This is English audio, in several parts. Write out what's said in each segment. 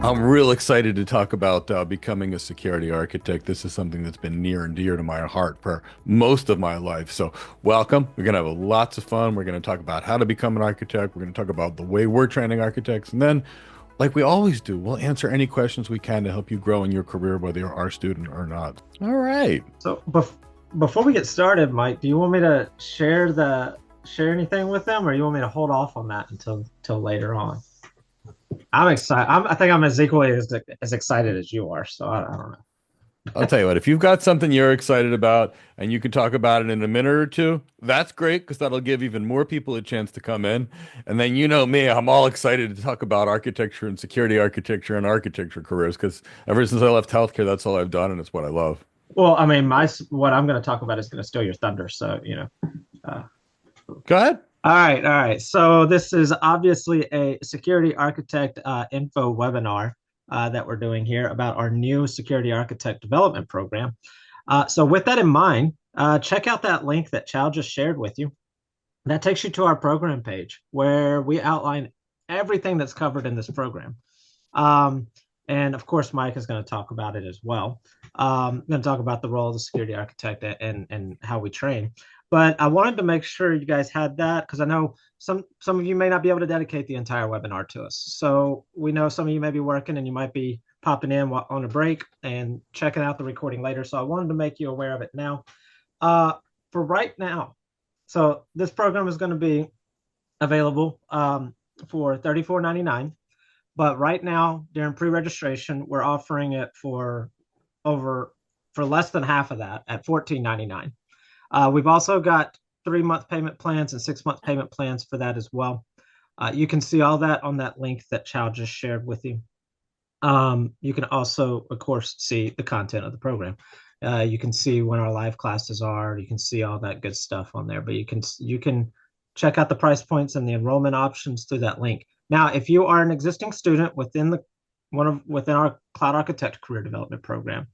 I'm real excited to talk about becoming a security architect. This is something that's been near and dear to my heart for most of my life. So, welcome. We're going to have lots of fun. We're going to talk about how to become an architect. We're going to talk about the way we're training architects. And then, like we always do, we'll answer any questions we can to help you grow in your career, whether you're our student or not. All right. So before we get started, Mike, do you want me to share anything with them, or you want me to hold off on that until later on? I'm excited. I think I'm as equally as excited as you are. So I don't know. I'll tell you what, if you've got something you're excited about and you can talk about it in a minute or two, that's great because that'll give even more people a chance to come in. And then you know me, I'm all excited to talk about architecture and security architecture and architecture careers because ever since I left healthcare, that's all I've done and it's what I love. Well, I mean, my what I'm going to talk about is going to steal your thunder. So Uh, Go ahead. all right. So this is obviously a security architect info webinar that we're doing here about our new security architect development program. So with that in mind, check out that link that Chow just shared with you. That takes you to our program page where we outline everything that's covered in this program. Um, and of course, Mike is going to talk about it as well. I'm going to talk about the role of the security architect and how we train. But I wanted to make sure you guys had that because I know some of you may not be able to dedicate the entire webinar to us. So we know some of you may be working and you might be popping in on a break and checking out the recording later. So I wanted to make you aware of it now. For right now, so this program is going to be available for $34.99. But right now, during pre-registration, we're offering it for less than half of that at $14.99. We've also got 3-month payment plans and 6-month payment plans for that as well. You can see all that on that link that Chow just shared with you. You can also, of course, see the content of the program. You can see when our live classes are. You can see all that good stuff on there. But you can check out the price points and the enrollment options through that link. Now, if you are an existing student within our Cloud Architect Career Development Program,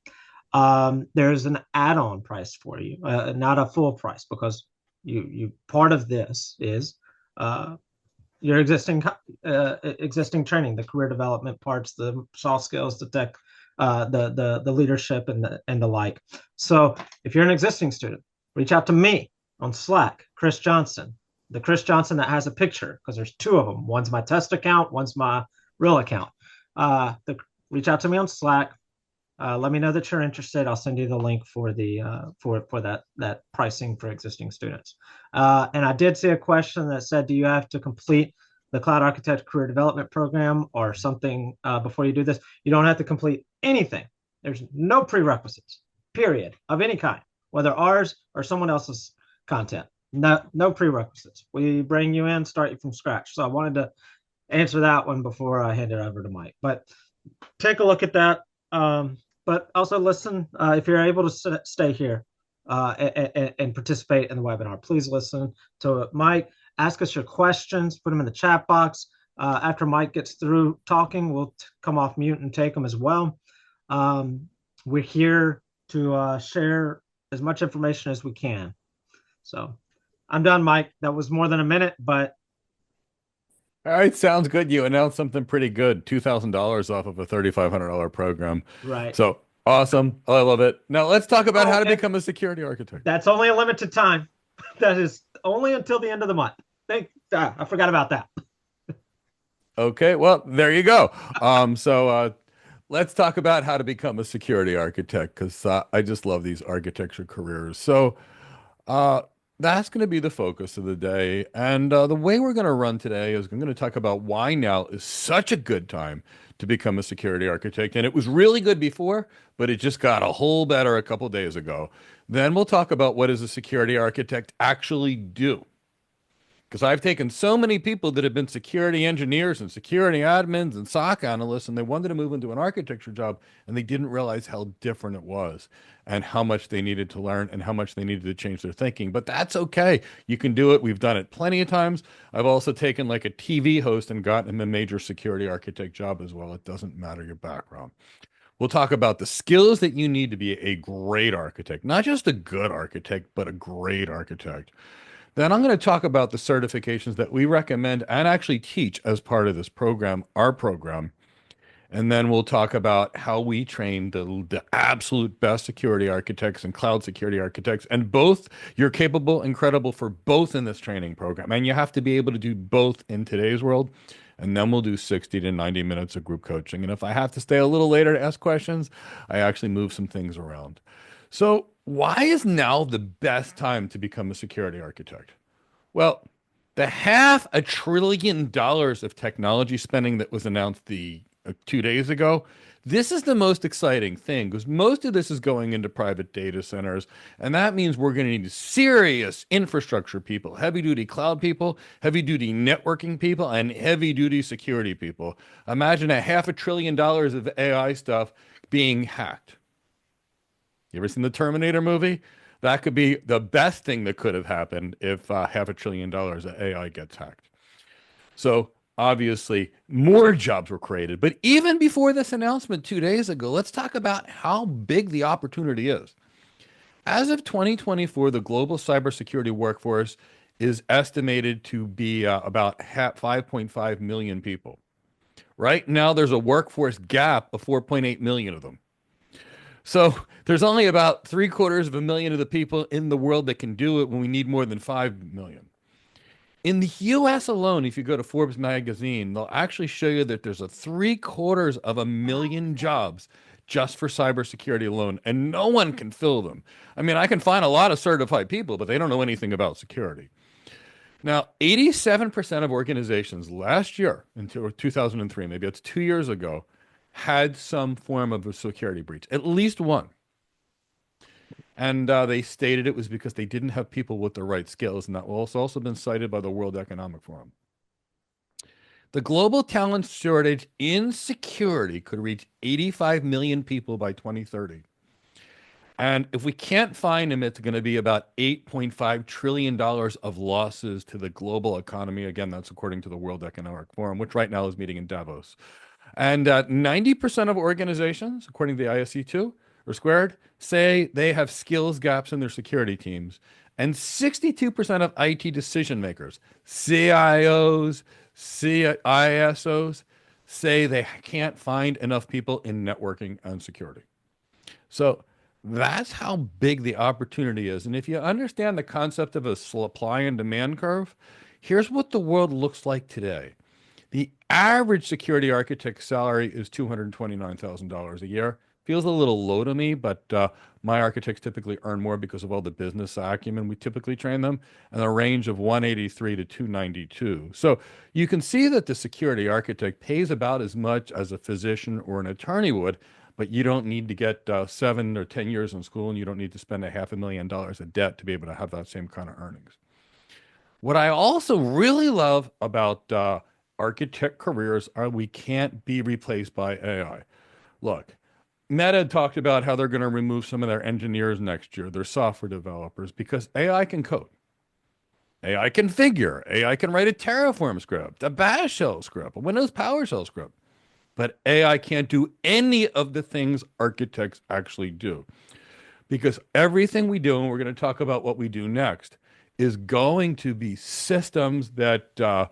there's an add-on price for you, not a full price, because you part of this is your existing training, the career development parts, the soft skills, the tech, the leadership, and the like. So if you're an existing student, reach out to me on Slack, Chris Johnson, the Chris Johnson that has a picture, because there's 2 of them. One's my test account, one's my real account. Reach out to me on Slack. Let me know that you're interested. I'll send you the link for the for that pricing for existing students. And I did see a question that said, do you have to complete the Cloud Architect Career Development Program or something before you do this? You don't have to complete anything. There's no prerequisites, period, of any kind, whether ours or someone else's content. No prerequisites. We bring you in, start you from scratch. So I wanted to answer that one before I hand it over to Mike. But take a look at that. But also listen, if you're able to stay here and participate in the webinar, please listen to Mike. Ask us your questions, put them in the chat box. After Mike gets through talking, we'll come off mute and take them as well. We're here to share as much information as we can. So I'm done, Mike. That was more than a minute, but All right, sounds good. You announced something pretty good, $2,000 off of a $3,500 program. right. So awesome. I love it. Now let's talk about Oh, how to and become a security architect. that's only a limited time. That is only until the end of the month. I forgot about that. Okay, well, there you go. So let's talk about how to become a security architect because I just love these architecture careers. So uh, that's going to be the focus of the day. And the way we're going to run today is I'm going to talk about why now is such a good time to become a security architect. And it was really good before, but it just got a whole better a couple days ago. Then we'll talk about what does a security architect actually do. Because I've taken so many people that have been security engineers and security admins and SOC analysts, and they wanted to move into an architecture job, and they didn't realize how different it was and how much they needed to learn and how much they needed to change their thinking. But that's okay. You can do it. We've done it plenty of times. I've also taken like a TV host and gotten him a major security architect job as well. It doesn't matter your background. We'll talk about the skills that you need to be a great architect, not just a good architect, but a great architect. Then I'm going to talk about the certifications that we recommend and actually teach as part of this program, our program. And then we'll talk about how we train the absolute best security architects and cloud security architects. And both, you're capable and credible for both in this training program. And you have to be able to do both in today's world. And then we'll do 60 to 90 minutes of group coaching. And if I have to stay a little later to ask questions, I actually move some things around. So, why is now the best time to become a security architect? Well, the $500 billion of technology spending that was announced 2 days ago, this is the most exciting thing because most of this is going into private data centers, and that means we're going to need serious infrastructure people, heavy duty cloud people, heavy duty networking people, and heavy duty security people. Imagine a $500 billion of AI stuff being hacked. You ever seen the Terminator movie? That could be the best thing that could have happened if $500 billion of AI gets hacked. So obviously, more jobs were created. But even before this announcement 2 days ago, let's talk about how big the opportunity is. As of 2024, the global cybersecurity workforce is estimated to be about 5.5 million people. Right now, there's a workforce gap of 4.8 million of them. So there's only about 750,000 of the people in the world that can do it when we need more than 5 million. In the US alone, if you go to Forbes magazine, they'll actually show you that there's a 750,000 jobs just for cybersecurity alone, and no one can fill them. I mean, I can find a lot of certified people, but they don't know anything about security. Now, 87% of organizations last year, until 2003, maybe it's 2 years ago, had some form of a security breach, at least one. And they stated it was because they didn't have people with the right skills, and that was also been cited by the World Economic Forum. The global talent shortage in security could reach 85 million people by 2030. And if we can't find them, it's going to be about $8.5 trillion of losses to the global economy. Again, that's according to the World Economic Forum, which right now is meeting in Davos. And 90% of organizations, according to the ISC2 or Squared, say they have skills gaps in their security teams. And 62% of IT decision makers, CIOs, CISOs, say they can't find enough people in networking and security. So that's how big the opportunity is. And if you understand the concept of a supply and demand curve, here's what the world looks like today. The average security architect salary is $229,000 a year. Feels a little low to me, but my architects typically earn more because of all the business acumen we typically train them, and a range of 183 to 292. So you can see that the security architect pays about as much as a physician or an attorney would, but you don't need to get 7 or 10 years in school, and you don't need to spend $500,000 of debt to be able to have that same kind of earnings. What I also really love about architect careers are we can't be replaced by AI. Look, Meta talked about how they're going to remove some of their engineers next year, their software developers, because AI can code, AI can figure, AI can write a Terraform script, a Bash shell script, a Windows PowerShell script. But AI can't do any of the things architects actually do. Because everything we do, and we're going to talk about what we do next, is going to be systems that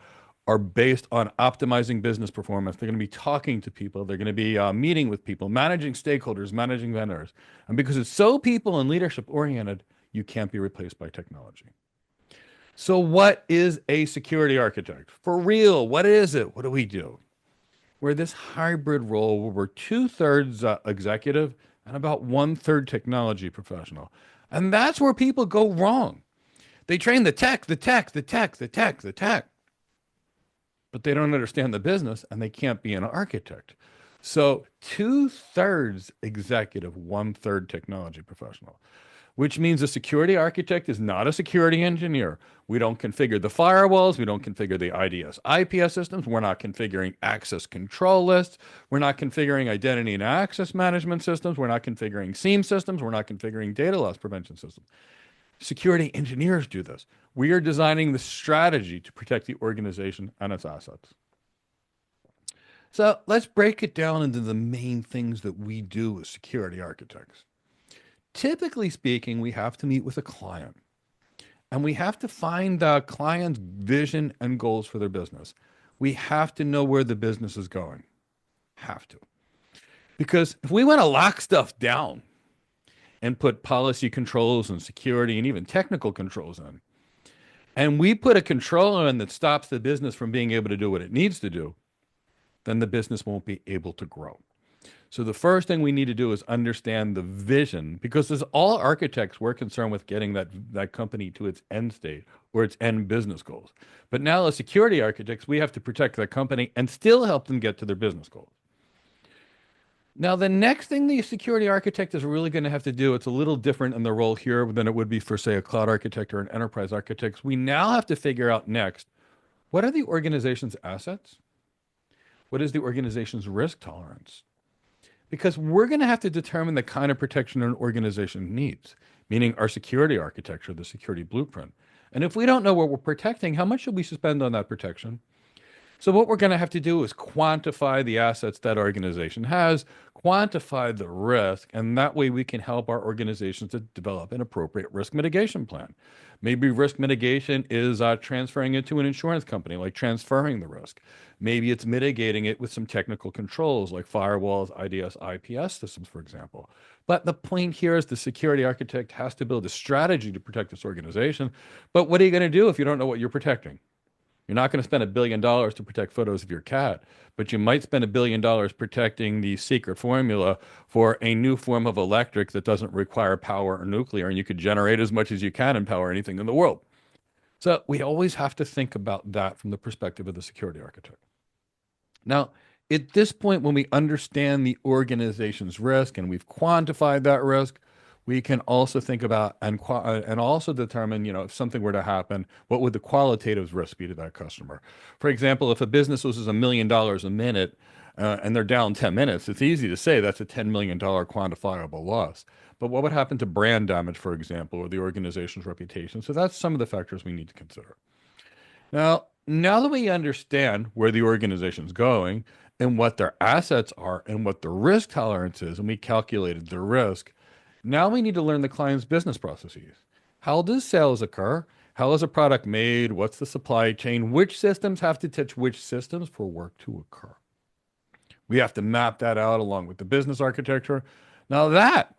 are based on optimizing business performance. They're going to be talking to people. They're going to be meeting with people, managing stakeholders, managing vendors. And because it's so people and leadership oriented, you can't be replaced by technology. So, what is a security architect? For real, what is it? What do we do? We're this hybrid role where we're two-thirds executive and about one-third technology professional. And that's where people go wrong. They train the tech, the tech, the tech, the tech, the tech, but they don't understand the business and they can't be an architect. So two-thirds executive, one-third technology professional, which means a security architect is not a security engineer. We don't configure the firewalls. We don't configure the IDS IPS systems. We're not configuring access control lists. We're not configuring identity and access management systems. We're not configuring SIEM systems. We're not configuring data loss prevention systems. Security engineers do this. We are designing the strategy to protect the organization and its assets. So let's break it down into the main things that we do as security architects. Typically speaking, we have to meet with a client and we have to find the client's vision and goals for their business. We have to know where the business is going. Have to. Because if we want to lock stuff down and put policy controls and security and even technical controls in, and we put a control in that stops the business from being able to do what it needs to do, then the business won't be able to grow. So the first thing we need to do is understand the vision, because as all architects, we're concerned with getting that company to its end state or its end business goals. But now as security architects, we have to protect that company and still help them get to their business goals. Now, the next thing the security architect is really going to have to do, it's a little different in the role here than it would be for, say, a cloud architect or an enterprise architect. We now have to figure out next, what are the organization's assets? What is the organization's risk tolerance? Because we're going to have to determine the kind of protection an organization needs, meaning our security architecture, the security blueprint. And if we don't know what we're protecting, how much should we spend on that protection? So what we're going to have to do is quantify the assets that our organization has, quantify the risk, and that way we can help our organizations to develop an appropriate risk mitigation plan. Maybe risk mitigation is transferring it to an insurance company, like transferring the risk. Maybe it's mitigating it with some technical controls like firewalls, IDS, IPS systems, for example. But the point here is the security architect has to build a strategy to protect this organization. But what are you going to do if you don't know what you're protecting? You're not going to spend $1 billion to protect photos of your cat, but you might spend $1 billion protecting the secret formula for a new form of electric that doesn't require power or nuclear, and you could generate as much as you can and power anything in the world. So we always have to think about that from the perspective of the security architect. Now, at this point, when we understand the organization's risk and we've quantified that risk, we can also think about and also determine, if something were to happen, what would the qualitative risk be to that customer? For example, if a business loses $1 million a minute and they're down 10 minutes, it's easy to say that's a $10 million quantifiable loss. But what would happen to brand damage, for example, or the organization's reputation? So that's some of the factors we need to consider. Now that we understand where the organization's going and what their assets are and what the risk tolerance is, and we calculated the risk, now we need to learn the client's business processes. How does sales occur? How is a product made? What's the supply chain? Which systems have to touch which systems for work to occur? We have to map that out along with the business architecture. Now that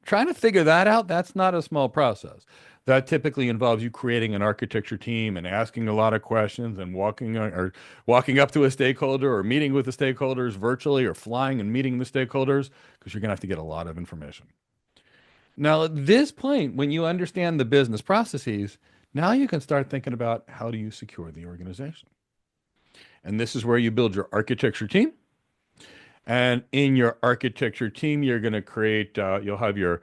trying to figure that out, that's not a small process. That typically involves you creating an architecture team and asking a lot of questions and walking up to a stakeholder or meeting with the stakeholders virtually or flying and meeting the stakeholders because you're going to have to get a lot of information. Now, at this point, when you understand the business processes, now you can start thinking about how do you secure the organization. And this is where you build your architecture team. And in your architecture team, you're going to create, you'll have your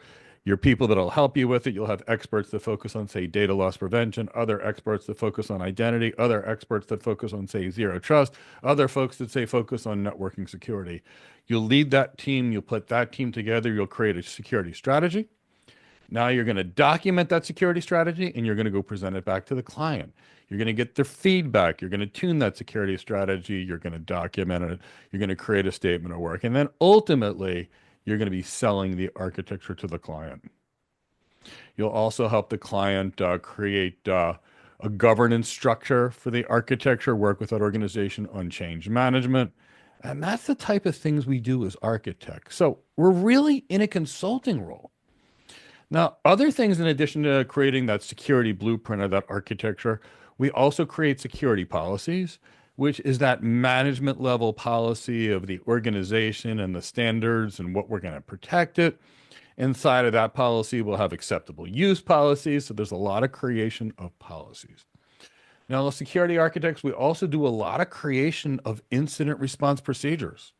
people that'll help you with it. You'll have experts that focus on, say, data loss prevention, other experts that focus on identity, other experts that focus on, say, zero trust, other folks that say focus on networking security. You'll lead that team. You'll put that team together. You'll create a security strategy. Now you're going to document that security strategy and you're going to go present it back to the client. You're going to get their feedback. You're going to tune that security strategy. You're going to document it. You're going to create a statement of work. And then ultimately, you're going to be selling the architecture to the client. You'll also help the client create a governance structure for the architecture, work with that organization on change management. And that's the type of things we do as architects. So we're really in a consulting role. Now, other things in addition to creating that security blueprint of that architecture, we also create security policies, which is that management level policy of the organization and the standards and what we're going to protect it. Inside of that policy, we'll have acceptable use policies. So there's a lot of creation of policies. Now, as security architects, we also do a lot of creation of incident response procedures.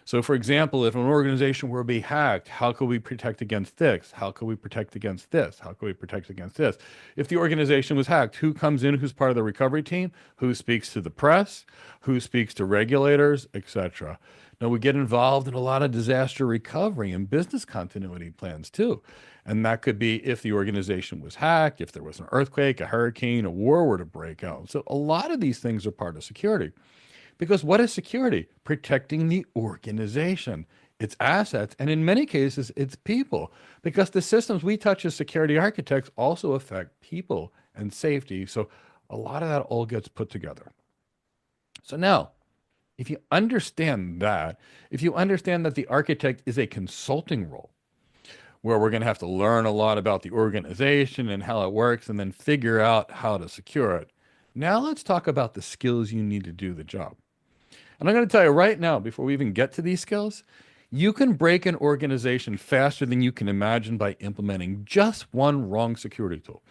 So, for example, if an organization were to be hacked, how could we protect against this? How could we protect against this? How could we protect against this? If the organization was hacked, who comes in, who's part of the recovery team, who speaks to the press, who speaks to regulators, etc. Now, we get involved in a lot of disaster recovery and business continuity plans too. And that could be if the organization was hacked, if there was an earthquake, a hurricane, a war were to break out. So a lot of these things are part of security. Because what is security? Protecting the organization, its assets, and in many cases, its people. Because the systems we touch as security architects also affect people and safety. So a lot of that all gets put together. So now, If you understand that, if you understand that the architect is a consulting role, where we're going to have to learn a lot about the organization and how it works and then figure out how to secure it. Now let's talk about the skills you need to do the job. And I'm going to tell you right now, before we even get to these skills, you can break an organization faster than you can imagine by implementing just one wrong security tool.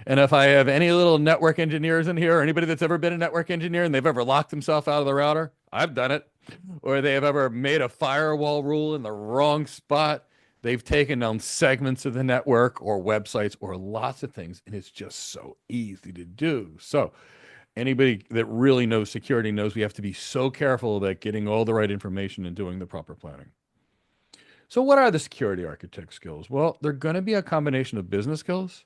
And if I have any little network engineers in here, or anybody that's ever been a network engineer and they've ever locked themselves out of the router, I've done it. Or they have ever made a firewall rule in the wrong spot. They've taken down segments of the network or websites or lots of things, and it's just so easy to do. So, anybody that really knows security knows we have to be so careful about getting all the right information and doing the proper planning. So, what are the security architect skills? Well, they're going to be a combination of business skills,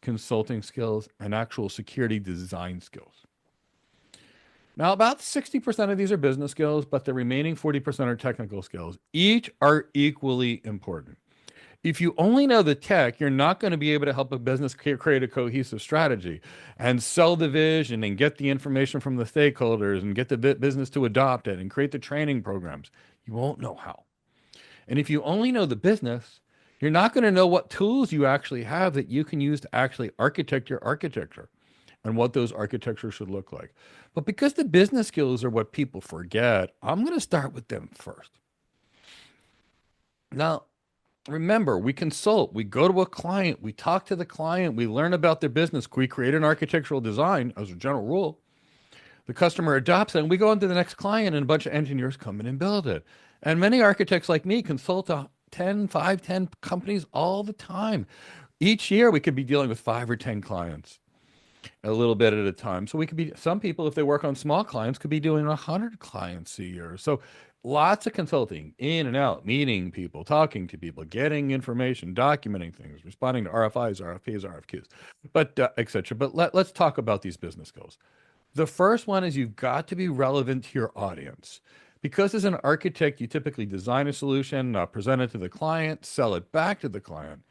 consulting skills, and actual security design skills. Now, about 60% of these are business skills, but the remaining 40% are technical skills. Each are equally important. If you only know the tech, you're not going to be able to help a business create a cohesive strategy and sell the vision and get the information from the stakeholders and get the business to adopt it and create the training programs. You won't know how. And if you only know the business, you're not going to know what tools you actually have that you can use to actually architect your architecture and what those architectures should look like. But because the business skills are what people forget, I'm going to start with them first. Now, remember, we consult, we go to a client, we talk to the client, we learn about their business, we create an architectural design as a general rule. The customer adopts it, and we go on to the next client, and a bunch of engineers come in and build it. And many architects like me consult 10, 5, 10 companies all the time. Each year, we could be dealing with 5 or 10 clients a little bit at a time. So we could be, some people, if they work on small clients, could be doing 100 clients a year. So lots of consulting, in and out, meeting people, talking to people, getting information, documenting things, responding to RFIs, RFPs, RFQs, but etc. But let's talk about these business skills. The first one is you've got to be relevant to your audience. Because as an architect, you typically design a solution, present it to the client, sell it back to the client.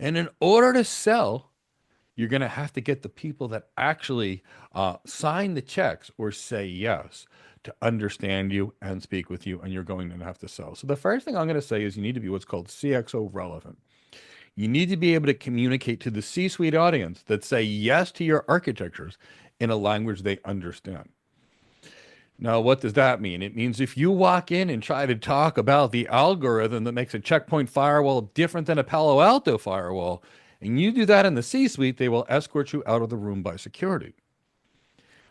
And in order to sell, you're going to have to get the people that actually sign the checks or say yes to understand you and speak with you, and you're going to have to sell. So the first thing I'm going to say is you need to be what's called CXO relevant. You need to be able to communicate to the C-suite audience that say yes to your architectures in a language they understand. Now, what does that mean? It means if you walk in and try to talk about the algorithm that makes a checkpoint firewall different than a Palo Alto firewall, and you do that in the C-suite, they will escort you out of the room by security.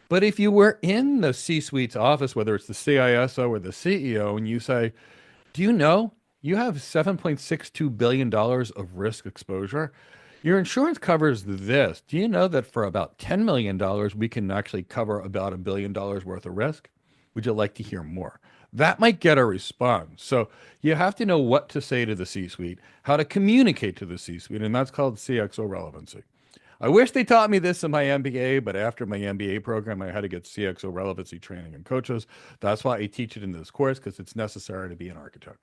But if you were in the C-suite's office, whether it's the CISO or the CEO, and you say, do you know you have $7.62 billion of risk exposure? Your insurance covers this. Do you know that for about $10 million, we can actually cover about $1 billion worth of risk? Would you like to hear more? That might get a response. So you have to know what to say to the C-suite, how to communicate to the C-suite, and that's called CXO relevancy. I wish they taught me this in my MBA, but after my MBA program, I had to get CXO relevancy training and coaches. That's why I teach it in this course, because it's necessary to be an architect.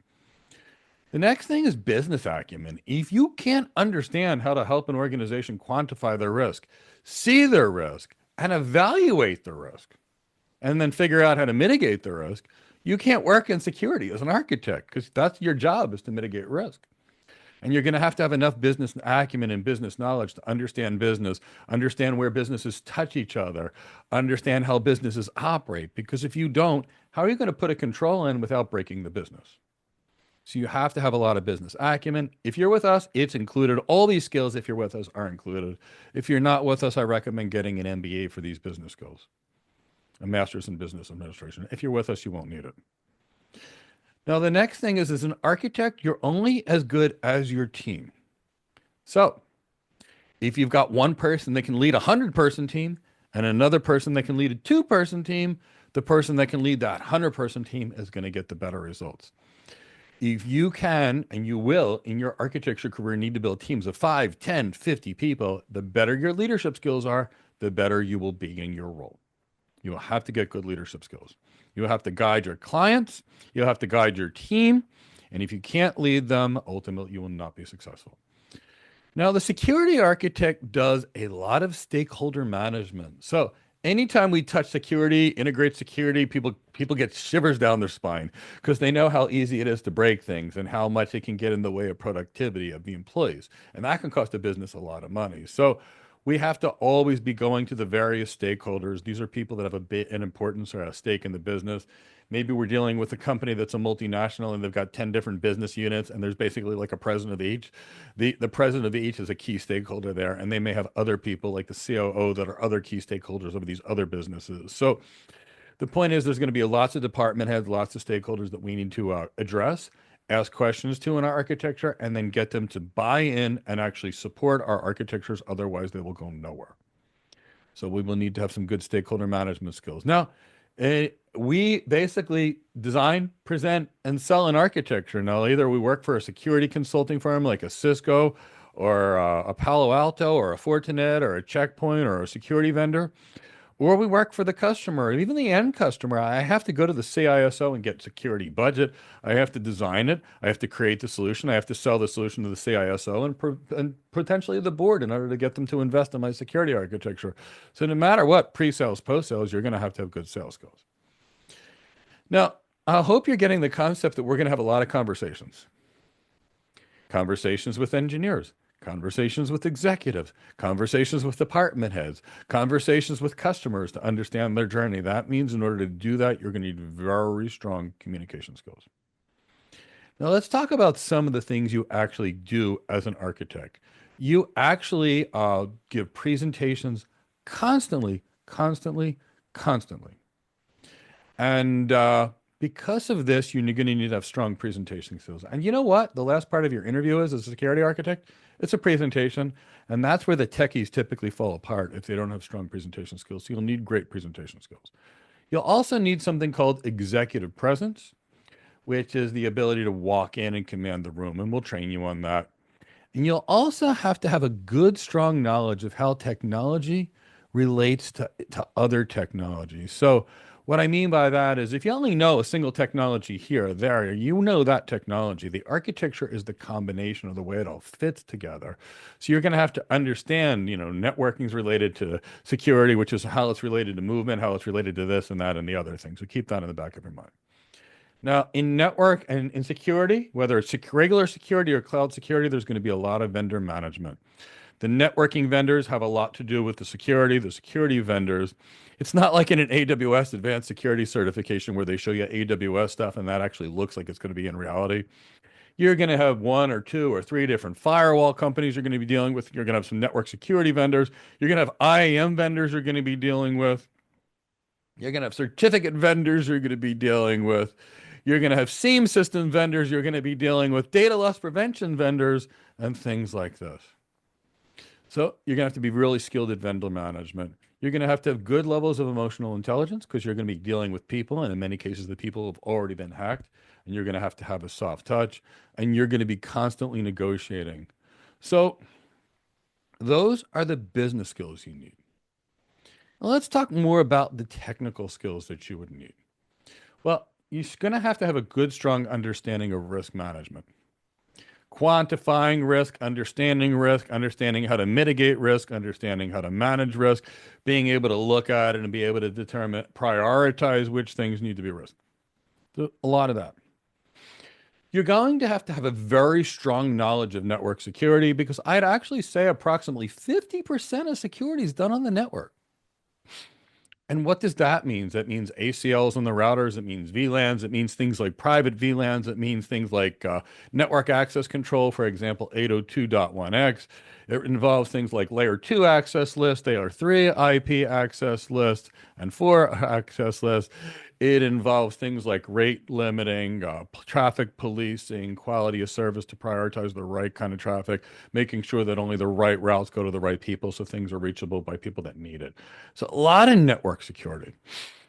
The next thing is business acumen. If you can't understand how to help an organization quantify their risk, see their risk, and evaluate the risk, and then figure out how to mitigate the risk, you can't work in security as an architect, because that's your job, is to mitigate risk. And you're going to have enough business acumen and business knowledge to understand business, understand where businesses touch each other, understand how businesses operate. Because if you don't, how are you going to put a control in without breaking the business? So you have to have a lot of business acumen. If you're with us, it's included. All these skills, if you're with us, are included. If you're not with us, I recommend getting an MBA for these business skills, a master's in business administration. If you're with us, you won't need it. Now, the next thing is, as an architect, you're only as good as your team. So if you've got one person that can lead a 100-person team and another person that can lead a 2-person team, the person that can lead that 100-person team is going to get the better results. If you can, and you will, in your architecture career, need to build teams of 5, 10, 50 people, the better your leadership skills are, the better you will be in your role. You will have to get good leadership skills. You'll have to guide your clients. You'll have to guide your team. And if you can't lead them, ultimately, you will not be successful. Now, the security architect does a lot of stakeholder management. So anytime we touch security, integrate security, people get shivers down their spine because they know how easy it is to break things and how much it can get in the way of productivity of the employees. And that can cost a business a lot of money. So we have to always be going to the various stakeholders. These are people that have a bit an importance or a stake in the business. Maybe we're dealing with a company that's a multinational and they've got 10 different business units and there's basically like a president of each. The president of each is a key stakeholder there, and they may have other people like the COO that are other key stakeholders of these other businesses. So the point is there's going to be lots of department heads, lots of stakeholders that we need to address, ask questions to in our architecture, and then get them to buy in and actually support our architectures. Otherwise, they will go nowhere. So we will need to have some good stakeholder management skills. Now, we basically design, present, and sell an architecture. Now, either we work for a security consulting firm like a Cisco or a Palo Alto or a Fortinet or a Checkpoint or a security vendor, or we work for the customer, and even the end customer. I have to go to the CISO and get security budget. I have to design it. I have to create the solution. I have to sell the solution to the CISO and potentially the board in order to get them to invest in my security architecture. So no matter what, pre-sales, post-sales, you're going to have good sales skills. Now, I hope you're getting the concept that we're going to have a lot of conversations. Conversations with engineers, conversations with executives, conversations with department heads, conversations with customers to understand their journey. That means in order to do that, you're going to need very strong communication skills. Now, let's talk about some of the things you actually do as an architect. You actually give presentations constantly, constantly, constantly. And because of this, you're going to need to have strong presentation skills. And you know what? The last part of your interview is as a security architect, it's a presentation. And that's where the techies typically fall apart if they don't have strong presentation skills. So you'll need great presentation skills. You'll also need something called executive presence, which is the ability to walk in and command the room. And we'll train you on that. And you'll also have to have a good, strong knowledge of how technology relates to other technologies. So, what I mean by that is if you only know a single technology here or there, you know that technology. The architecture is the combination of the way it all fits together. So, you're going to have to understand, networking is related to security, which is how it's related to movement, how it's related to this and that and the other things. So, keep that in the back of your mind. Now, in network and in security, whether it's regular security or cloud security, there's going to be a lot of vendor management. The networking vendors have a lot to do with the security. The security vendors, it's not like in an AWS advanced security certification where they show you AWS stuff and that actually looks like it's going to be in reality. You're going to have one or two or three different firewall companies you're going to be dealing with. You're going to have some network security vendors. You're going to have IAM vendors you're going to be dealing with. You're going to have certificate vendors you're going to be dealing with. You're going to have SIEM system vendors you're going to be dealing with, data loss prevention vendors, and things like this. So you're going to have to be really skilled at vendor management. You're going to have good levels of emotional intelligence because you're going to be dealing with people. And in many cases, the people have already been hacked. And you're going to have a soft touch. And you're going to be constantly negotiating. So those are the business skills you need. Now, let's talk more about the technical skills that you would need. Well, you're going to have a good, strong understanding of risk management. Quantifying risk, understanding how to mitigate risk, understanding how to manage risk, being able to look at it and be able to determine, prioritize which things need to be risked. So a lot of that. You're going to have a very strong knowledge of network security because I'd actually say approximately 50% of security is done on the network. And what does that mean? That means ACLs on the routers. It means VLANs. It means things like private VLANs. It means things like network access control, for example, 802.1x. It involves things like layer 2 access list, layer 3 IP access list, and 4 access list. It involves things like rate limiting, traffic policing, quality of service to prioritize the right kind of traffic, making sure that only the right routes go to the right people so things are reachable by people that need it. So a lot of network security.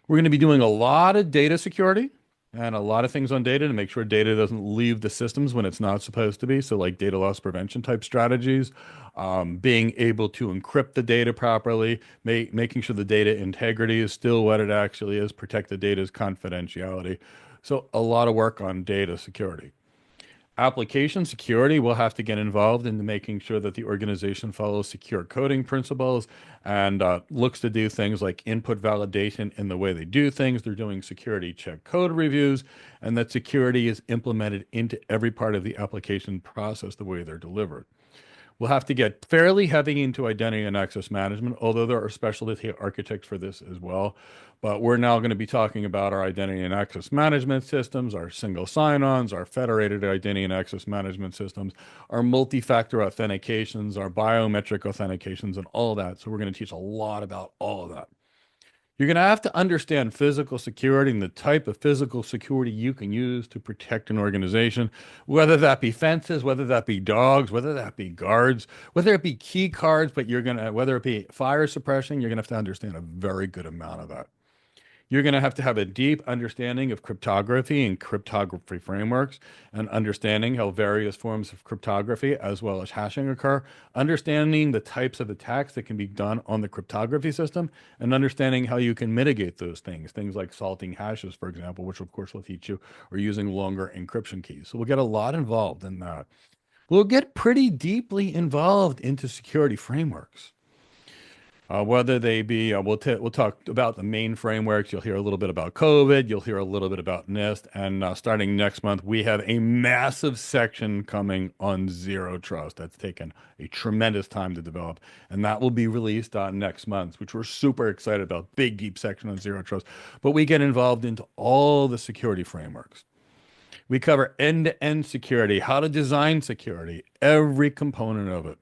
We're going to be doing a lot of data security and a lot of things on data to make sure data doesn't leave the systems when it's not supposed to be. So like data loss prevention type strategies, being able to encrypt the data properly, making sure the data integrity is still what it actually is, protect the data's confidentiality. So a lot of work on data security. Application security will have to get involved in making sure that the organization follows secure coding principles and looks to do things like input validation in the way they do things. They're doing security check code reviews, and that security is implemented into every part of the application process the way they're delivered. We'll have to get fairly heavy into identity and access management, although there are specialty architects for this as well. But we're now going to be talking about our identity and access management systems, our single sign-ons, our federated identity and access management systems, our multi-factor authentications, our biometric authentications, and all that. So we're going to teach a lot about all of that. You're going to have to understand physical security and the type of physical security you can use to protect an organization, whether that be fences, whether that be dogs, whether that be guards, whether it be key cards, but whether it be fire suppression, you're going to have to understand a very good amount of that. You're going to have a deep understanding of cryptography and cryptography frameworks, and understanding how various forms of cryptography as well as hashing occur, understanding the types of attacks that can be done on the cryptography system, and understanding how you can mitigate those things. Things like salting hashes, for example, which of course will teach you, or using longer encryption keys. So we'll get a lot involved in that. We'll get pretty deeply involved into security frameworks. Whether they be, we'll talk about the main frameworks. You'll hear a little bit about COVID. You'll hear a little bit about NIST. And starting next month, we have a massive section coming on zero trust. That's taken a tremendous time to develop. And that will be released next month, which we're super excited about. Big, deep section on zero trust. But we get involved into all the security frameworks. We cover end-to-end security, how to design security, every component of it.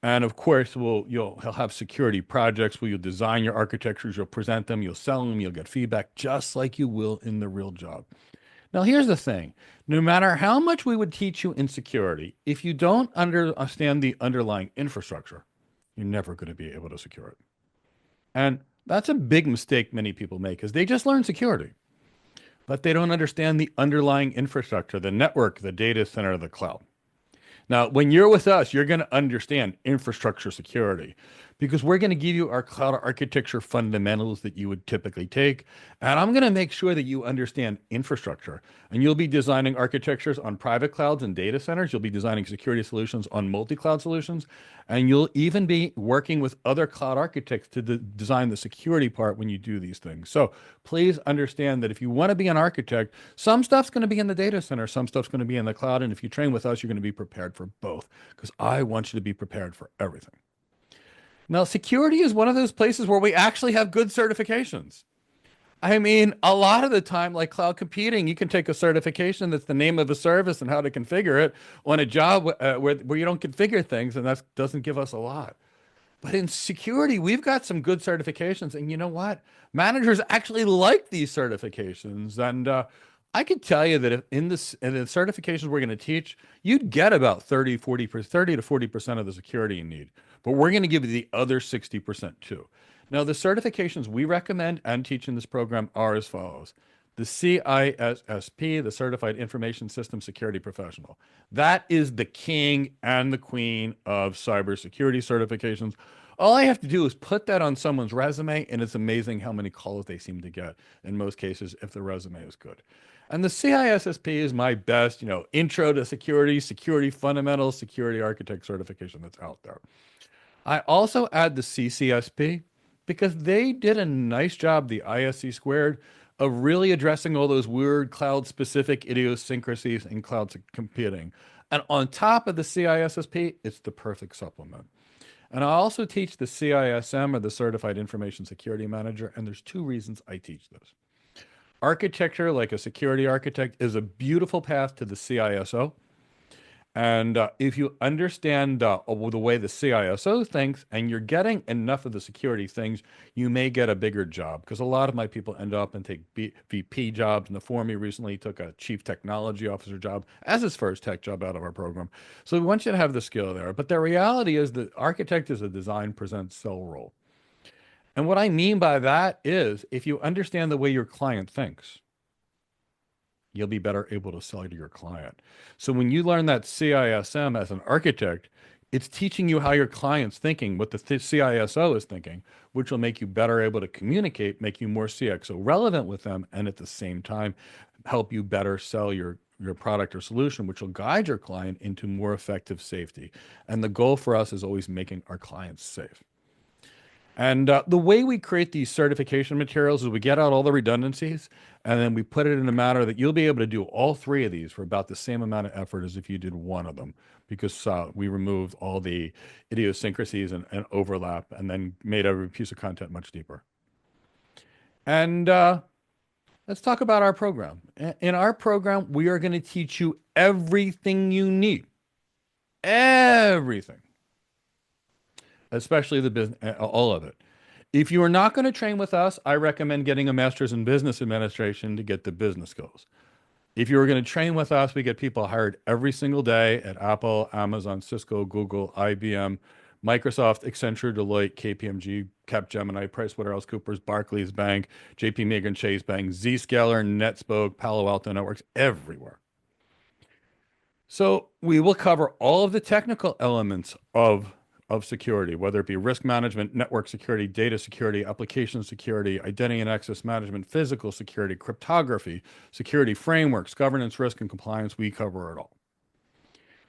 And of course, you'll have security projects where you'll design your architectures, you'll present them, you'll sell them, you'll get feedback, just like you will in the real job. Now, here's the thing. No matter how much we would teach you in security, if you don't understand the underlying infrastructure, you're never going to be able to secure it. And that's a big mistake many people make, is they just learn security, but they don't understand the underlying infrastructure, the network, the data center, the cloud. Now, when you're with us, you're going to understand infrastructure security, because we're going to give you our cloud architecture fundamentals that you would typically take. And I'm going to make sure that you understand infrastructure. And you'll be designing architectures on private clouds and data centers. You'll be designing security solutions on multi-cloud solutions. And you'll even be working with other cloud architects to design the security part when you do these things. So please understand that if you want to be an architect, some stuff's going to be in the data center, some stuff's going to be in the cloud. And if you train with us, you're going to be prepared for both, because I want you to be prepared for everything. Now, security is one of those places where we actually have good certifications. I mean, a lot of the time, like cloud computing, you can take a certification that's the name of a service and how to configure it on a job where you don't configure things, and that doesn't give us a lot. But in security, we've got some good certifications. And you know what? Managers actually like these certifications. And I could tell you that if in the certifications we're going to teach, you'd get about 30 to 40% of the security you need. But we're going to give you the other 60% too. Now, the certifications we recommend and teach in this program are as follows. The CISSP, the Certified Information System Security Professional. That is the king and the queen of cybersecurity certifications. All I have to do is put that on someone's resume, and it's amazing how many calls they seem to get in most cases if the resume is good. And the CISSP is my best, intro to security, security fundamentals, security architect certification that's out there. I also add the CCSP because they did a nice job, the ISC squared, of really addressing all those weird cloud specific idiosyncrasies in cloud computing. And on top of the CISSP, it's the perfect supplement. And I also teach the CISM, or the Certified Information Security Manager, and there's two reasons I teach this. Architecture, like a security architect, is a beautiful path to the CISO. And if you understand the way the CISO thinks and you're getting enough of the security things, you may get a bigger job, because a lot of my people end up and take VP jobs. And the former recently took a chief technology officer job as his first tech job out of our program. So we want you to have the skill there. But the reality is that architect is a design present sell role. And what I mean by that is, if you understand the way your client thinks, you'll be better able to sell to your client. So when you learn that CISM as an architect, it's teaching you how your client's thinking, what the CISO is thinking, which will make you better able to communicate, make you more CXO relevant with them, and at the same time, help you better sell your product or solution, which will guide your client into more effective safety. And the goal for us is always making our clients safe. And the way we create these certification materials is we get out all the redundancies and then we put it in a manner that you'll be able to do all three of these for about the same amount of effort as if you did one of them, because we removed all the idiosyncrasies and overlap and then made every piece of content much deeper. And let's talk about our program. In our program, we are going to teach you everything you need, everything, especially the business, all of it. If you are not going to train with us, I recommend getting a master's in business administration to get the business skills. If you are going to train with us, we get people hired every single day at Apple, Amazon, Cisco, Google, IBM, Microsoft, Accenture, Deloitte, KPMG, Capgemini, PricewaterhouseCoopers, Barclays Bank, JP Morgan Chase Bank, Zscaler, NetSpoke, Palo Alto Networks, everywhere. So we will cover all of the technical elements of security, whether it be risk management, network security, data security, application security, identity and access management, physical security, cryptography, security frameworks, governance, risk, and compliance. We cover it all.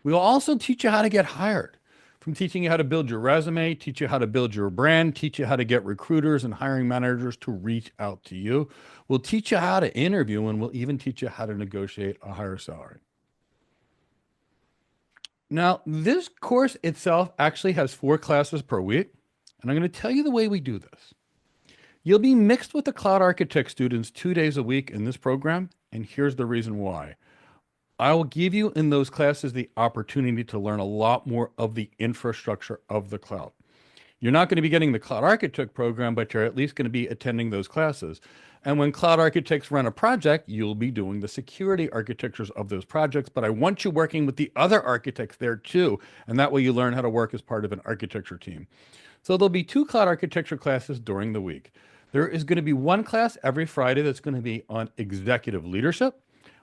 We will also teach you how to get hired, from teaching you how to build your resume, teach you how to build your brand, teach you how to get recruiters and hiring managers to reach out to you. We'll teach you how to interview, and we'll even teach you how to negotiate a higher salary. Now, this course itself actually has 4 classes per week, and I'm going to tell you the way we do this. You'll be mixed with the cloud architect students 2 days a week in this program, and here's the reason why. I will give you in those classes the opportunity to learn a lot more of the infrastructure of the cloud. You're not going to be getting the cloud architect program, but you're at least going to be attending those classes. And when cloud architects run a project, you'll be doing the security architectures of those projects. But I want you working with the other architects there too. And that way you learn how to work as part of an architecture team. So there'll be 2 cloud architecture classes during the week. There is going to be 1 class every Friday that's going to be on executive leadership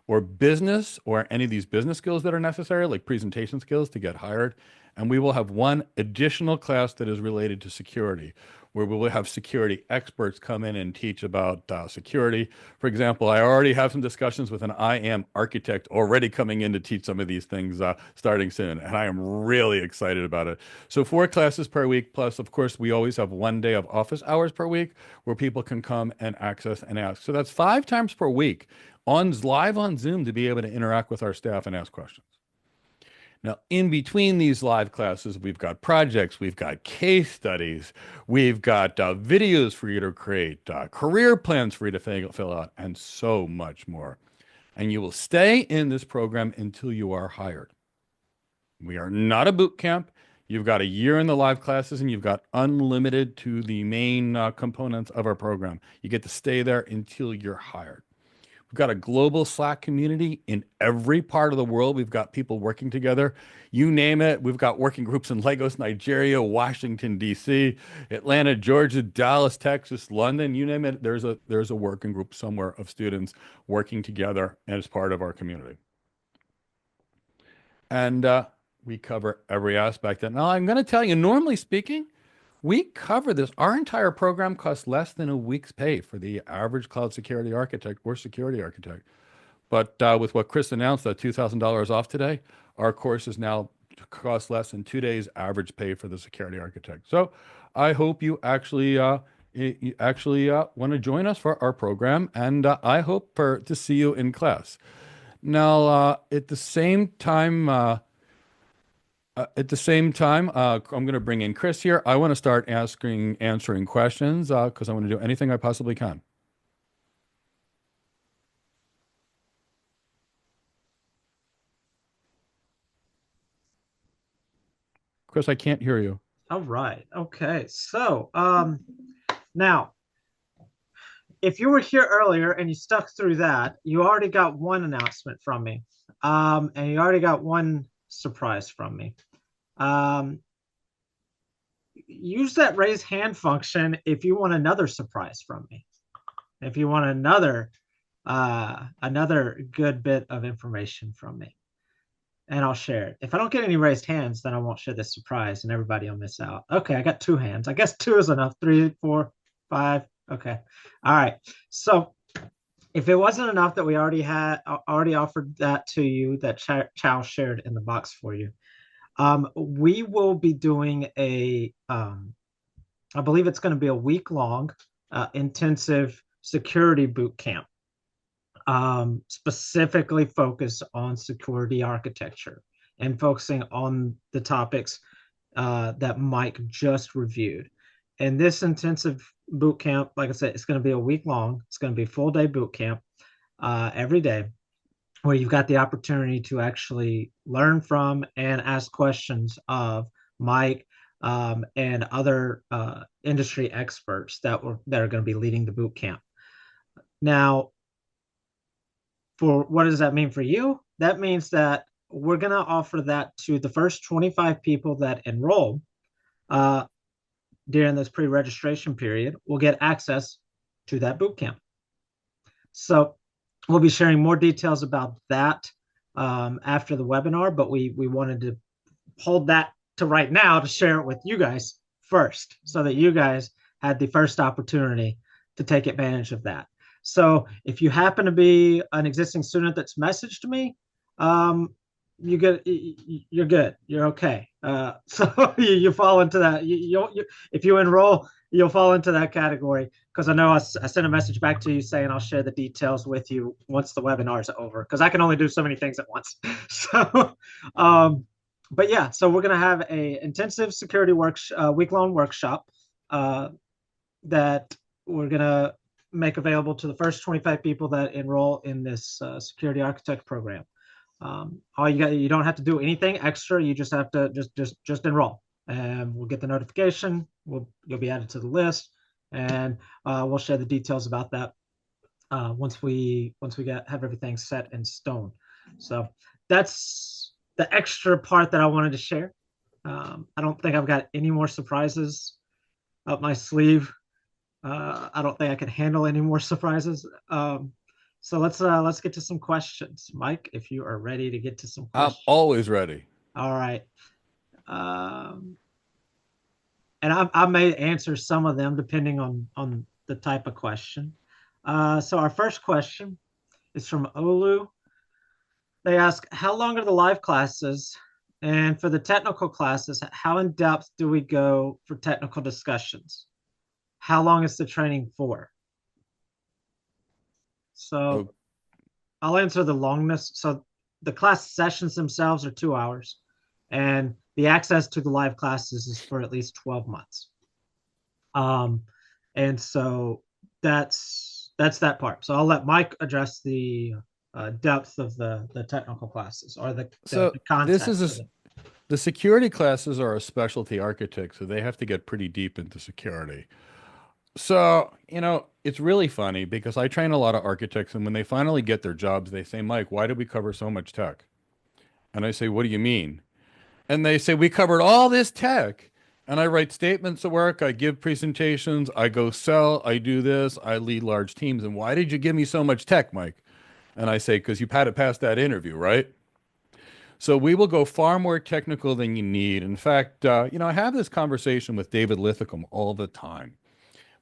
or business or any of these business skills that are necessary, like presentation skills to get hired. And we will have 1 additional class that is related to security, where we will have security experts come in and teach about security. For example, I already have some discussions with an IAM architect already coming in to teach some of these things starting soon. And I am really excited about it. So 4 classes per week, plus, of course, we always have 1 day of office hours per week where people can come and access and ask. So that's 5 times per week live on Zoom to be able to interact with our staff and ask questions. Now, in between these live classes, we've got projects, we've got case studies, we've got videos for you to create, career plans for you to fill out, and so much more. And you will stay in this program until you are hired. We are not a boot camp. You've got a year in the live classes, and you've got unlimited to the main components of our program. You get to stay there until you're hired. We've got a global Slack community in every part of the world. We've got people working together. You name it. We've got working groups in Lagos, Nigeria, Washington, D.C., Atlanta, Georgia, Dallas, Texas, London. You name it. There's a working group somewhere of students working together as part of our community. And we cover every aspect. And now I'm going to tell you, normally speaking, we cover this. Our entire program costs less than a week's pay for the average cloud security architect or security architect. But with what Chris announced, that $2,000 off today, our course is now cost less than 2 days average pay for the security architect. So I hope you actually want to join us for our program, and I hope to see you in class. Now, at the same time, I'm going to bring in Chris here. I want to start answering questions because I want to do anything I possibly can. Chris, I can't hear you. All right. Okay. So now, if you were here earlier and you stuck through that, you already got one announcement from me, and you already got one surprise from me. Use that raise hand function if you want another surprise from me. If you want another good bit of information from me, and I'll share it. If I don't get any raised hands, then I won't share this surprise, and everybody will miss out. Okay, I got 2 hands. I guess 2 is enough. 3, 4, 5. Okay. All right. So if it wasn't enough that we already offered that to you, that Chow shared in the box for you, we will be doing I believe it's going to be a week long intensive security boot camp, specifically focused on security architecture and focusing on the topics that Mike just reviewed. And this intensive boot camp, like I said, it's going to be a week long. It's going to be a full day boot camp every day, where you've got the opportunity to actually learn from and ask questions of Mike and other industry experts that are going to be leading the boot camp. Now, for what does that mean for you? That means that we're going to offer that to the first 25 people that enroll uh, during this pre-registration period will get access to that boot camp. So we'll be sharing more details about that after the webinar, but we wanted to hold that to right now to share it with you guys first so that you guys had the first opportunity to take advantage of that. So if you happen to be an existing student that's messaged me, you get you're good, you're okay. So you fall into that. If you enroll, you'll fall into that category, because I know I sent a message back to you saying I'll share the details with you once the webinar is over, because I can only do so many things at once. So but yeah, so we're going to have a intensive security week-long workshop that we're going to make available to the first 25 people that enroll in this security architect program. All you don't have to do anything extra. You just have to just enroll, and we'll get the notification. You'll be added to the list, and we'll share the details about that once we have everything set in stone. So that's the extra part that I wanted to share. I don't think I've got any more surprises up my sleeve. I don't think I can handle any more surprises. So let's get to some questions, Mike. If you are ready to get to some I'm questions, always ready. all right. Um, and I may answer some of them depending on the type of question. So our first question is from Olu. They ask, how long are the live classes? And for the technical classes, how in depth do we go for technical discussions? How long is the training for? Oh, So I'll answer the longness. So the class sessions themselves are 2 hours, and the access to the live classes is for at least 12 months. Um, and so that's that part. So I'll let Mike address the depth of the technical classes, or so the this is context of it. the security classes are a specialty architect, so they have to get pretty deep into security. So, it's really funny because I train a lot of architects, and when they finally get their jobs, they say, Mike, why did we cover so much tech? And I say, what do you mean? And they say, we covered all this tech. And I write statements of work, I give presentations, I go sell, I do this, I lead large teams. And why did you give me so much tech, Mike? And I say, because you had it past that interview, right? So we will go far more technical than you need. In fact, I have this conversation with David Lithicum all the time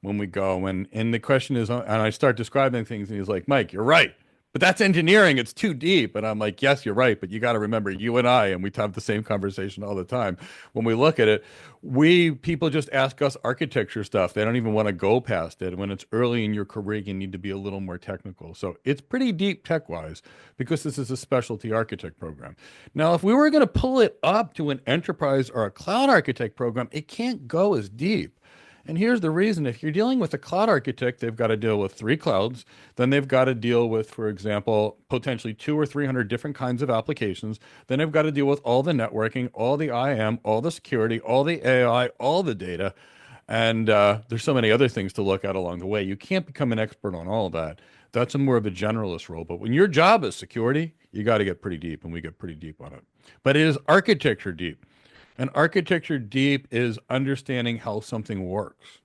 when we go, and the question is, and I start describing things, and he's like, Mike, you're right, but that's engineering, it's too deep. And I'm like, yes, you're right, but you got to remember, you and I, and we have the same conversation all the time when we look at it, we people just ask us architecture stuff. They don't even want to go past it. When it's early in your career, you need to be a little more technical. So it's pretty deep tech wise, because this is a specialty architect program. Now if we were going to pull it up to an enterprise or a cloud architect program, it can't go as deep. And here's the reason. If you're dealing with a cloud architect, they've got to deal with three clouds. Then they've got to deal with, for example, potentially 200 or 300 different kinds of applications. Then they've got to deal with all the networking, all the IAM, all the security, all the AI, all the data. And there's so many other things to look at along the way. You can't become an expert on all of that. That's a more of a generalist role. But when your job is security, you got to get pretty deep, and we get pretty deep on it. But it is architecture deep. And architecture deep is understanding how something works.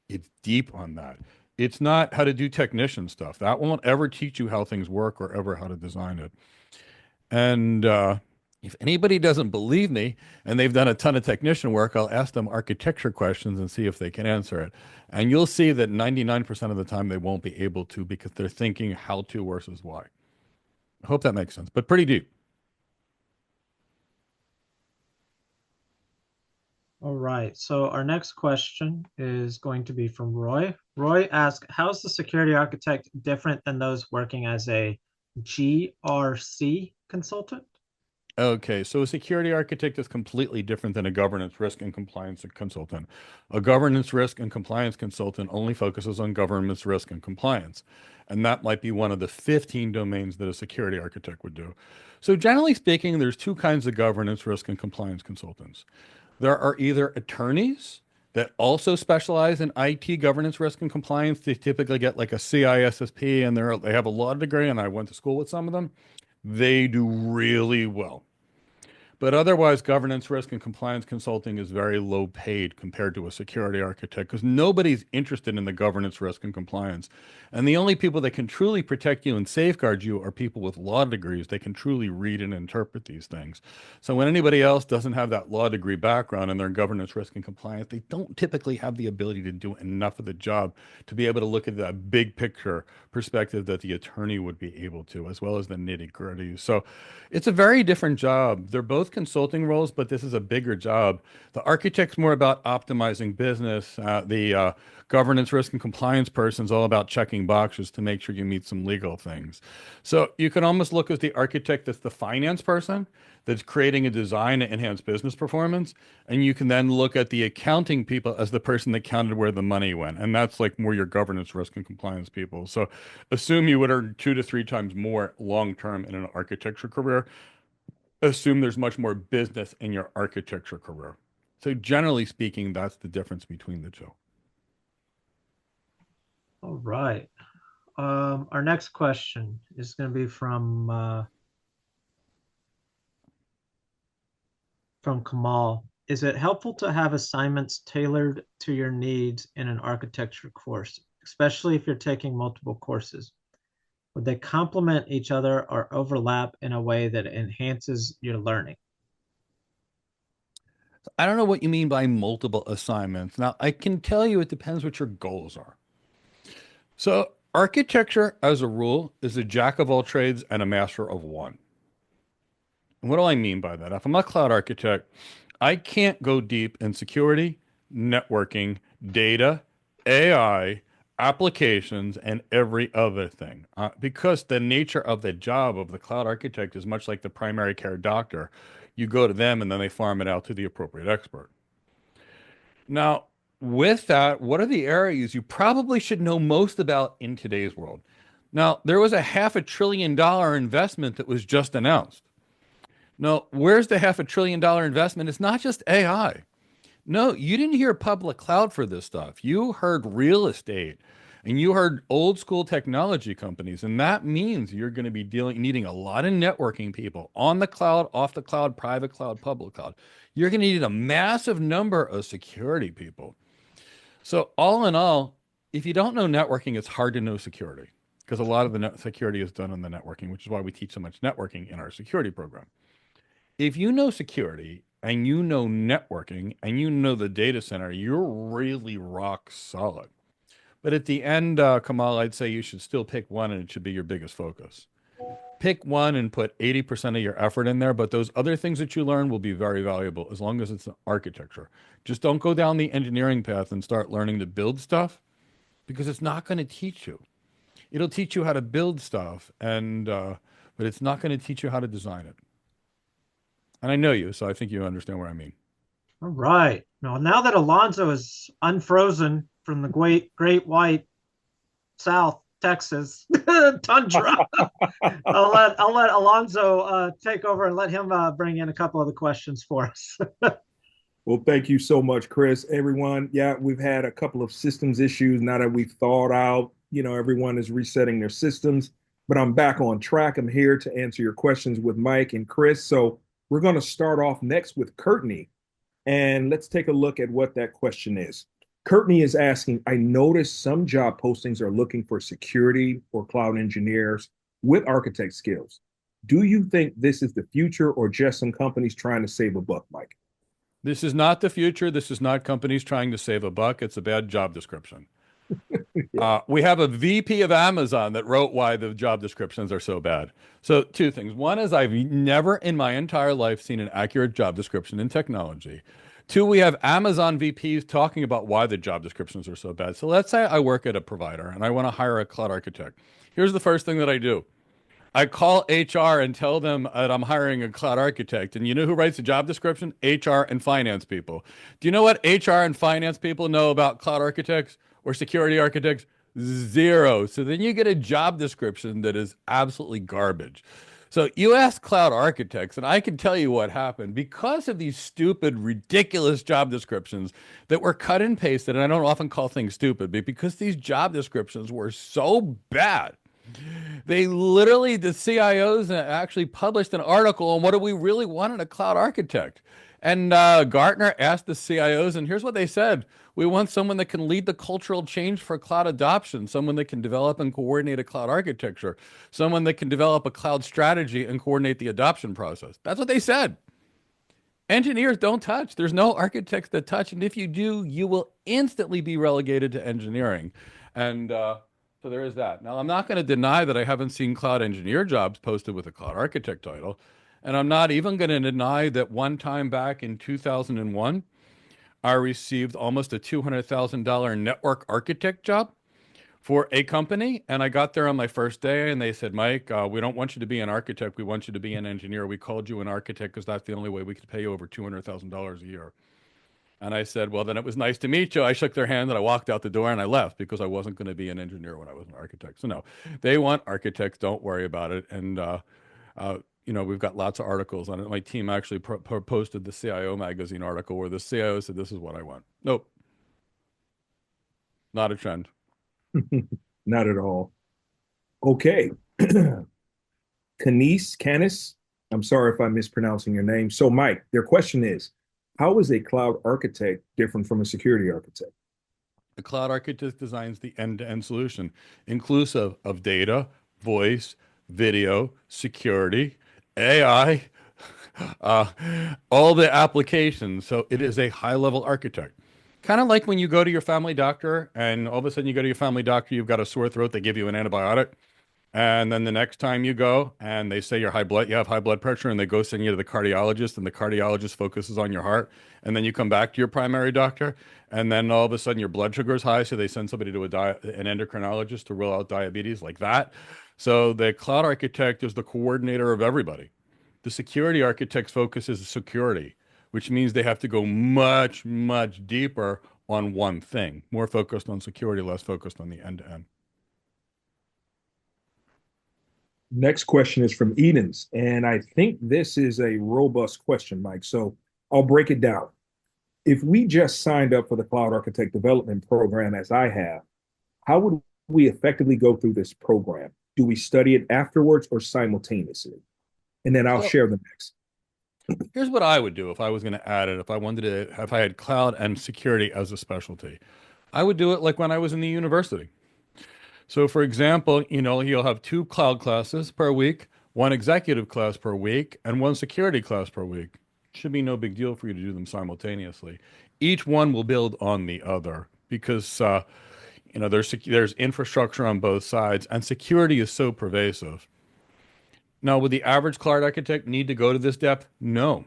It's deep on that. It's not how to do technician stuff. That won't ever teach you how things work or ever how to design it. And If anybody doesn't believe me and they've done a ton of technician work, I'll ask them architecture questions and see if they can answer it. And you'll see that 99% of the time they won't be able to because they're thinking how to versus why. I hope that makes sense, but pretty deep. All right. So our next question is going to be from Roy. Roy asks, how is the security architect different than those working as a GRC consultant? Okay, so a security architect is completely different than a governance risk and compliance consultant. A governance risk and compliance consultant only focuses on governance risk and compliance. And that might be one of the 15 domains that a security architect would do. So generally speaking, there's two kinds of governance risk and compliance consultants. There are either attorneys that also specialize in IT governance risk and compliance. They typically get like a CISSP and they have a law degree, and I went to school with some of them. They do really well. But otherwise, governance, risk, and compliance consulting is very low paid compared to a security architect because nobody's interested in the governance, risk, and compliance. And the only people that can truly protect you and safeguard you are people with law degrees. They can truly read and interpret these things. So when anybody else doesn't have that law degree background and they're in governance, risk, and compliance, they don't typically have the ability to do enough of the job to be able to look at that big picture perspective that the attorney would be able to, as well as the nitty gritty. So it's a very different job. They're both consulting roles, but this is a bigger job. The architect's more about optimizing business. The governance, risk, and compliance person's all about checking boxes to make sure you meet some legal things. So you can almost look at the architect as the finance person that's creating a design to enhance business performance. And you can then look at the accounting people as the person that counted where the money went. And that's like more your governance, risk, and compliance people. So assume you would earn 2 to 3 times more long term in an architecture career. Assume there's much more business in your architecture career. So generally speaking, that's the difference between the two. All right. Our next question is going to be from Kamal. Is it helpful to have assignments tailored to your needs in an architecture course, especially if you're taking multiple courses? Would they complement each other or overlap in a way that enhances your learning? I don't know what you mean by multiple assignments. Now, I can tell you it depends what your goals are. So, architecture, as a rule, is a jack of all trades and a master of one. And what do I mean by that? If I'm a cloud architect, I can't go deep in security, networking, data, AI, applications, and every other thing. Because the nature of the job of the cloud architect is much like the primary care doctor. You go to them and then they farm it out to the appropriate expert. Now, with that, what are the areas you probably should know most about in today's world? Now, there was a $500 billion investment that was just announced. No, where's the $500 billion investment? It's not just AI. No, you didn't hear public cloud for this stuff. You heard real estate and you heard old school technology companies. And that means you're going to be needing a lot of networking people on the cloud, off the cloud, private cloud, public cloud. You're going to need a massive number of security people. So all in all, if you don't know networking, it's hard to know security because a lot of the security is done on the networking, which is why we teach so much networking in our security program. If you know security and you know networking and you know the data center, you're really rock solid. But at the end, Kamal, I'd say you should still pick one and it should be your biggest focus. Pick one and put 80% of your effort in there, but those other things that you learn will be very valuable as long as it's architecture. Just don't go down the engineering path and start learning to build stuff because it's not going to teach you. It'll teach you how to build stuff, but it's not going to teach you how to design it. And I know you, so I think you understand what I mean. All right. Now that Alonzo is unfrozen from the great white South Texas tundra, I'll let Alonzo take over and let him bring in a couple of the questions for us. Well, thank you so much, Chris. Everyone, yeah, we've had a couple of systems issues now that we've thawed out. Everyone is resetting their systems, but I'm back on track. I'm here to answer your questions with Mike and Chris. So we're going to start off next with Courtney, and let's take a look at what that question is. Courtney is asking, I noticed some job postings are looking for security or cloud engineers with architect skills. Do you think this is the future or just some companies trying to save a buck, Mike? This is not the future. This is not companies trying to save a buck. It's a bad job description. Yeah. We have a VP of Amazon that wrote why the job descriptions are so bad. So, two things. One is I've never in my entire life seen an accurate job description in technology. Two, we have Amazon VPs talking about why the job descriptions are so bad. So, let's say I work at a provider and I want to hire a cloud architect. Here's the first thing that I do. I call HR and tell them that I'm hiring a cloud architect. And you know who writes the job description? HR and finance people. Do you know what HR and finance people know about cloud architects or security architects? Zero. So then you get a job description that is absolutely garbage. So you ask cloud architects, and I can tell you what happened because of these stupid, ridiculous job descriptions that were cut and pasted. And I don't often call things stupid, but because these job descriptions were so bad, they literally, the CIOs actually published an article on what do we really want in a cloud architect. And Gartner asked the CIOs, and here's what they said. We want someone that can lead the cultural change for cloud adoption, someone that can develop and coordinate a cloud architecture, someone that can develop a cloud strategy and coordinate the adoption process. That's what they said. Engineers don't touch. There's no architects that touch. And if you do, you will instantly be relegated to engineering. And so there is that. Now, I'm not going to deny that I haven't seen cloud engineer jobs posted with a cloud architect title. And I'm not even going to deny that one time back in 2001, I received almost a $200,000 network architect job for a company. And I got there on my first day and they said, Mike, we don't want you to be an architect. We want you to be an engineer. We called you an architect because that's the only way we could pay you over $200,000 a year. And I said, well, then it was nice to meet you. I shook their hand and I walked out the door and I left because I wasn't going to be an engineer when I was an architect. So no, they want architects. Don't worry about it. And, we've got lots of articles on it. My team actually posted the CIO magazine article where the CIO said, this is what I want. Nope, not a trend. Not at all. Okay. Canis, I'm sorry if I'm mispronouncing your name. So, Mike, their question is, how is a cloud architect different from a security architect? A cloud architect designs the end-to-end solution, inclusive of data, voice, video, security, AI, uh, all the applications. So it is a high-level architect. Kind of like when you go to your family doctor and all of a sudden you go to your family doctor, you've got a sore throat, they give you an antibiotic. And then the next time you go and they say you have high blood pressure and they go send you to the cardiologist and the cardiologist focuses on your heart. And then you come back to your primary doctor and then all of a sudden your blood sugar is high. So they send somebody to an endocrinologist to rule out diabetes like that. So the cloud architect is the coordinator of everybody. The security architect's focus is security, which means they have to go much, much deeper on one thing, more focused on security, less focused on the end to end. Next question is from Edens, and I think this is a robust question, Mike. So I'll break it down. If we just signed up for the Cloud Architect Development Program, as I have, how would we effectively go through this program? Do we study it afterwards or simultaneously? And then I'll So share the next. here's what I would do if I was going to add it, if I had cloud and security as a specialty. I would do it like when I was in the university. So for example, you'll have two cloud classes per week, one executive class per week, and one security class per week. Should be no big deal for you to do them simultaneously. Each one will build on the other because there's infrastructure on both sides, and security is so pervasive. Now, would the average cloud architect need to go to this depth? No.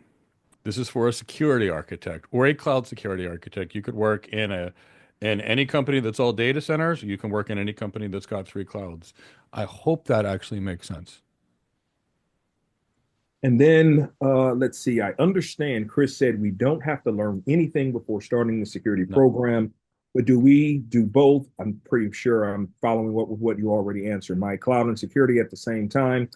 This is for a security architect or a cloud security architect. You could work in any company that's all data centers. You can work in any company that's got three clouds. I hope that actually makes sense. And then let's see, I understand Chris said we don't have to learn anything before starting the security No. program, but do we do both? I'm pretty sure I'm following what you already answered, my cloud and security at the same time.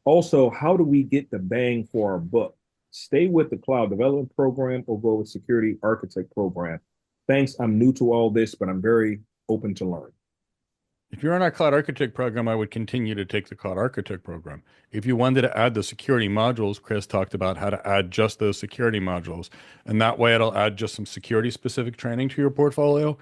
Also, how do we get the bang for our buck? Stay with the cloud development program or go with security architect program? Thanks. I'm new to all this, but I'm very open to learn. If you're in our cloud architect program, I would continue to take the cloud architect program. If you wanted to add the security modules, Chris talked about how to add just those security modules. And that way it'll add just some security specific training to your portfolio,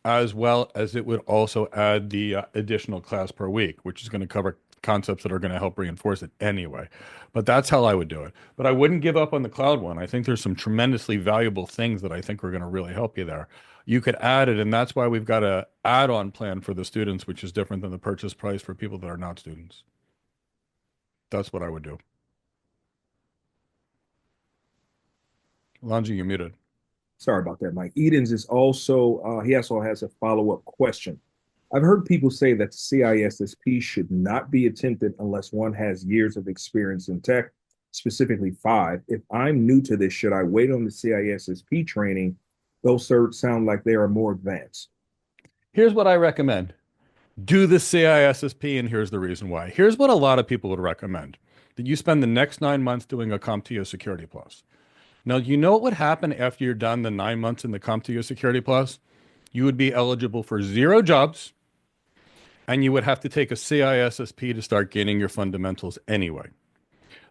as well as it would also add the additional class per week, which is going to cover concepts that are going to help reinforce it anyway. But that's how I would do it. But I wouldn't give up on the cloud one. I think there's some tremendously valuable things that I think are going to really help you there. You could add it, and that's why we've got a add-on plan for the students, which is different than the purchase price for people that are not students. That's what I would do. Lonji, you're muted. Sorry about that, Mike. Edens is also, he also has a follow-up question. I've heard people say that CISSP should not be attempted unless one has years of experience in tech, specifically 5. If I'm new to this, should I wait on the CISSP training? Those certs sound like they are more advanced. Here's what I recommend. Do the CISSP, and here's the reason why. Here's what a lot of people would recommend. That you spend the next 9 months doing a CompTIA Security Plus. Now, you know what would happen after you're done the 9 months in the CompTIA Security Plus? You would be eligible for 0 jobs, and you would have to take a CISSP to start gaining your fundamentals anyway.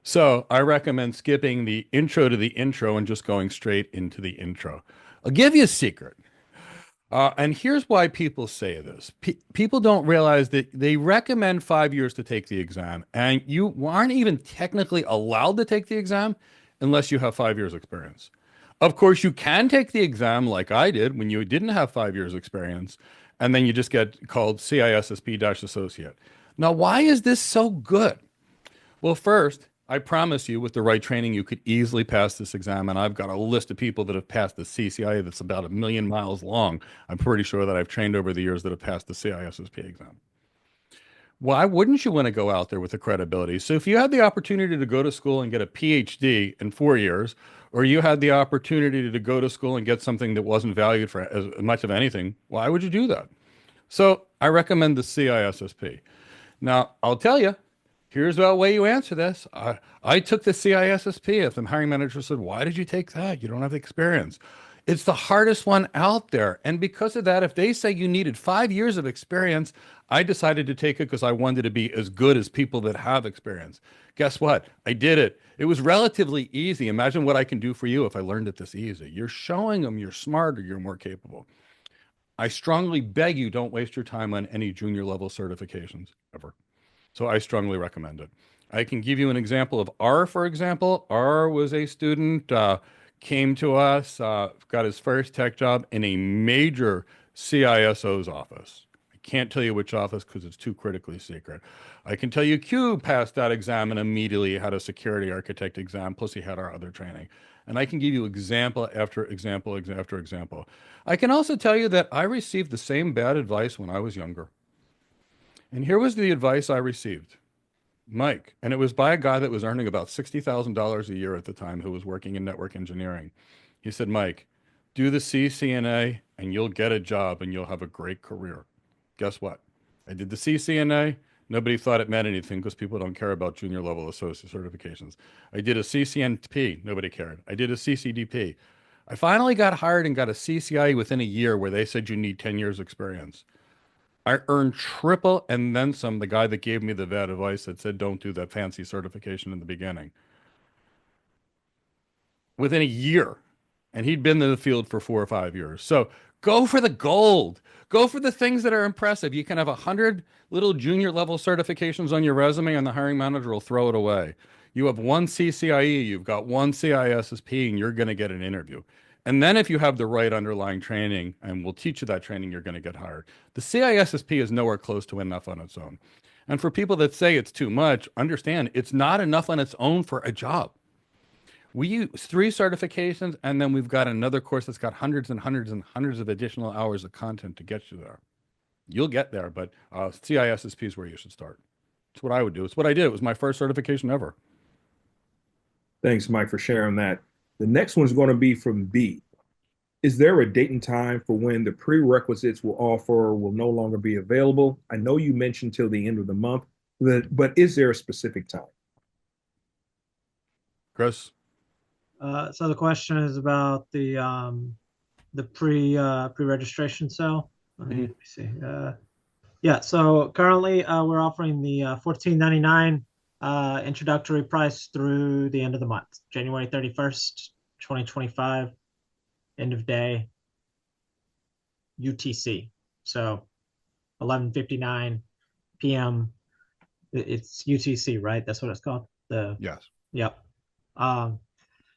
So I recommend skipping the intro to the intro and just going straight into the intro. I'll give you a secret. And here's why people say this. People don't realize that they recommend 5 years to take the exam, and you aren't even technically allowed to take the exam unless you have 5 years experience. Of course, you can take the exam like I did when you didn't have 5 years experience, and then you just get called CISSP-associate. Now, why is this so good? Well, first, I promise you, with the right training, you could easily pass this exam. And I've got a list of people that have passed the CCIE that's about 1,000,000 miles long. I'm pretty sure that I've trained over the years that have passed the CISSP exam. Why wouldn't you want to go out there with the credibility? So if you had the opportunity to go to school and get a PhD in 4 years, or you had the opportunity to go to school and get something that wasn't valued for as much of anything, why would you do that? So I recommend the CISSP. Now, I'll tell you, here's the way you answer this. I took the CISSP. If the hiring manager said, why did you take that? You don't have the experience. It's the hardest one out there. And because of that, if they say you needed 5 years of experience, I decided to take it because I wanted to be as good as people that have experience. Guess what? I did it. It was relatively easy. Imagine what I can do for you if I learned it this easy. You're showing them you're smarter, you're more capable. I strongly beg you, don't waste your time on any junior level certifications ever. So I strongly recommend it. I can give you an example of R, for example. R was a student, came to us, got his first tech job in a major CISO's office. I can't tell you which office because it's too critically secret. I can tell you Q passed that exam and immediately had a security architect exam, plus he had our other training. And I can give you example after example after example. I can also tell you that I received the same bad advice when I was younger. And here was the advice I received, Mike, and it was by a guy that was earning about $60,000 a year at the time who was working in network engineering. He said, Mike, do the CCNA and you'll get a job and you'll have a great career. Guess what? I did the CCNA. Nobody thought it meant anything because people don't care about junior level associate certifications. I did a CCNP. Nobody cared. I did a CCDP. I finally got hired and got a CCIE within a year where they said you need 10 years experience. I earned triple and then some. The guy that gave me the bad advice that said don't do that fancy certification in the beginning. Within a year. And he'd been in the field for 4 or 5 years. So go for the gold. Go for the things that are impressive. You can have 100 little junior level certifications on your resume and the hiring manager will throw it away. You have one CCIE, you've got one CISSP, and you're going to get an interview. And then if you have the right underlying training, and we'll teach you that training, you're going to get hired. The CISSP is nowhere close to enough on its own. And for people that say it's too much, understand it's not enough on its own for a job. We use 3 certifications, and then we've got another course that's got hundreds and hundreds and hundreds of additional hours of content to get you there. You'll get there, but CISSP is where you should start. It's what I would do. It's what I did. It was my first certification ever. Thanks, Mike, for sharing that. The next one's going to be from B. Is there a date and time for when the prerequisites will offer will no longer be available? I know you mentioned till the end of the month, but is there a specific time? Chris? So the question is about the pre-registration cell. Let me see. Yeah, so currently we're offering the $14.99 introductory price through the end of the month, January 31st, 2025, end of day, UTC. So 11:59 p.m. It's UTC, right? That's what it's called. The Yes. Yep. Um,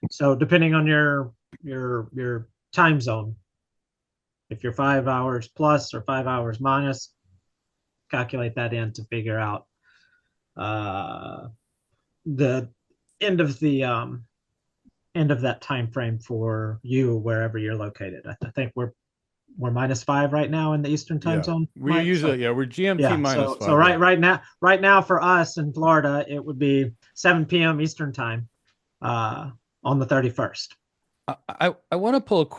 so depending on your time zone, if you're 5 hours plus or 5 hours minus, calculate that in to figure out uh, the end of the end of that time frame for you wherever you're located. I think we're -5 right now in the Eastern time Yeah. zone, We Mike. usually, So yeah, we're GMT yeah, minus so five. Yeah. right now for us in Florida, it would be 7 p.m. Eastern time uh, on the 31st. I want to pull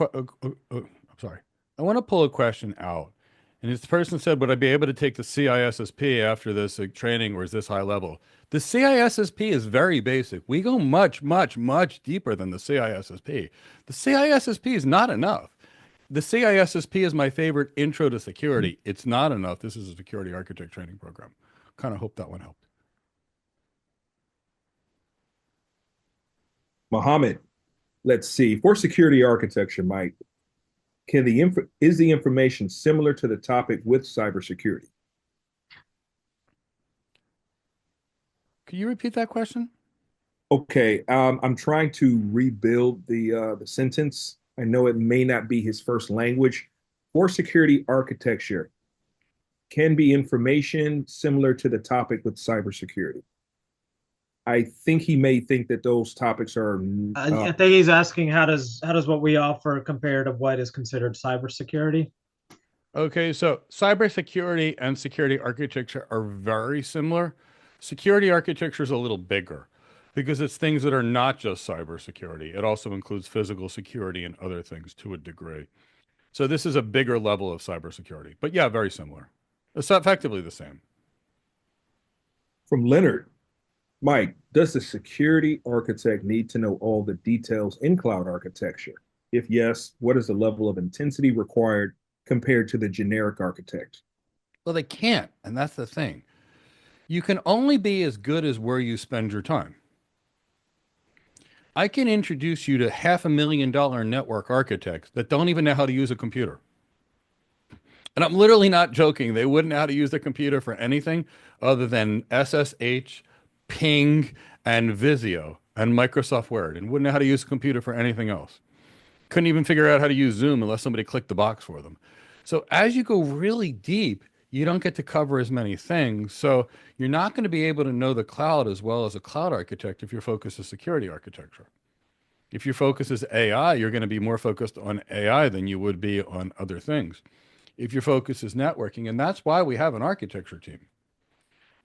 I'm sorry. I want to pull a question out. And this person said, would I be able to take the CISSP after this training, or is this high level? The CISSP is very basic. We go much, much, much deeper than the CISSP. The CISSP is not enough. The CISSP is my favorite intro to security. It's not enough. This is a security architect training program. Kind of hope that one helped. Mohammed, let's see. For security architecture, Mike, is the information similar to the topic with cybersecurity? Can you repeat that question? Okay, I'm trying to rebuild the sentence. I know it may not be his first language. For security architecture, can be information similar to the topic with cybersecurity. I think he may think that those topics are I think he's asking how does what we offer compare to what is considered cybersecurity? Okay, so cybersecurity and security architecture are very similar. Security architecture is a little bigger because it's things that are not just cybersecurity. It also includes physical security and other things to a degree. So this is a bigger level of cybersecurity. But yeah, very similar. It's effectively the same. from Leonard. Mike, does the security architect need to know all the details in cloud architecture? If yes, what is the level of intensity required compared to the generic architect? Well, they can't, and that's the thing. You can only be as good as where you spend your time. I can introduce you to $500,000 network architects that don't even know how to use a computer. And I'm literally not joking. They wouldn't know how to use the computer for anything other than SSH, Ping, and Visio and Microsoft Word, and wouldn't know how to use a computer for anything else. Couldn't even figure out how to use Zoom unless somebody clicked the box for them. So as you go really deep, you don't get to cover as many things. So you're not going to be able to know the cloud as well as a cloud architect if your focus is security architecture. If your focus is AI, you're going to be more focused on AI than you would be on other things. If your focus is networking, and that's why we have an architecture team.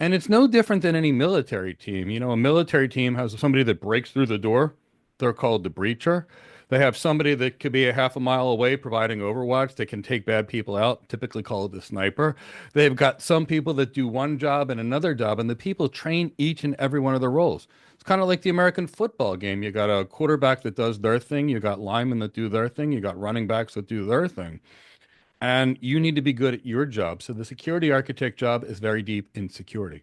And it's no different than any military team. You know, a military team has somebody that breaks through the door. They're called the breacher. They have somebody that could be a half a mile away providing overwatch that can take bad people out, typically called the sniper. They've got some people that do one job and another job, and the people train each and every one of their roles. It's kind of like the American football game. You got a quarterback that does their thing, you got linemen that do their thing, you got running backs that do their thing. And you need to be good at your job. So the security architect job is very deep in security.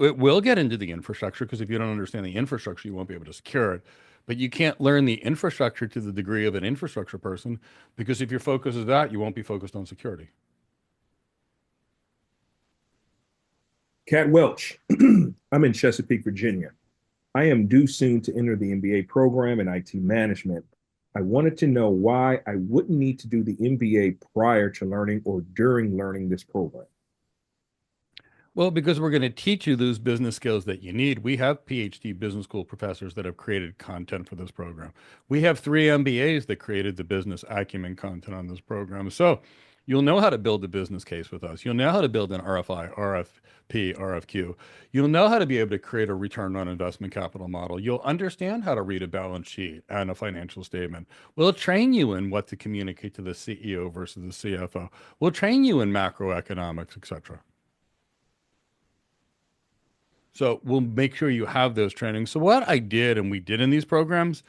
It will get into the infrastructure because if you don't understand the infrastructure, you won't be able to secure it. But you can't learn the infrastructure to the degree of an infrastructure person because if your focus is that, you won't be focused on security. Cat Welch, I'm in Chesapeake, Virginia. I am due soon to enter the MBA program in IT management. I wanted to know why I wouldn't need to do the MBA prior to learning or during learning this program. Well, because we're going to teach you those business skills that you need. We have PhD business school professors that have created content for this program. We have 3 MBAs that created the business acumen content on this program. So you'll know how to build a business case with us. You'll know how to build an RFI, RFP, RFQ. You'll know how to be able to create a return on investment capital model. You'll understand how to read a balance sheet and a financial statement. We'll train you in what to communicate to the CEO versus the CFO. We'll train you in macroeconomics, etc. So we'll make sure you have those trainings. So what I did and we did in these programs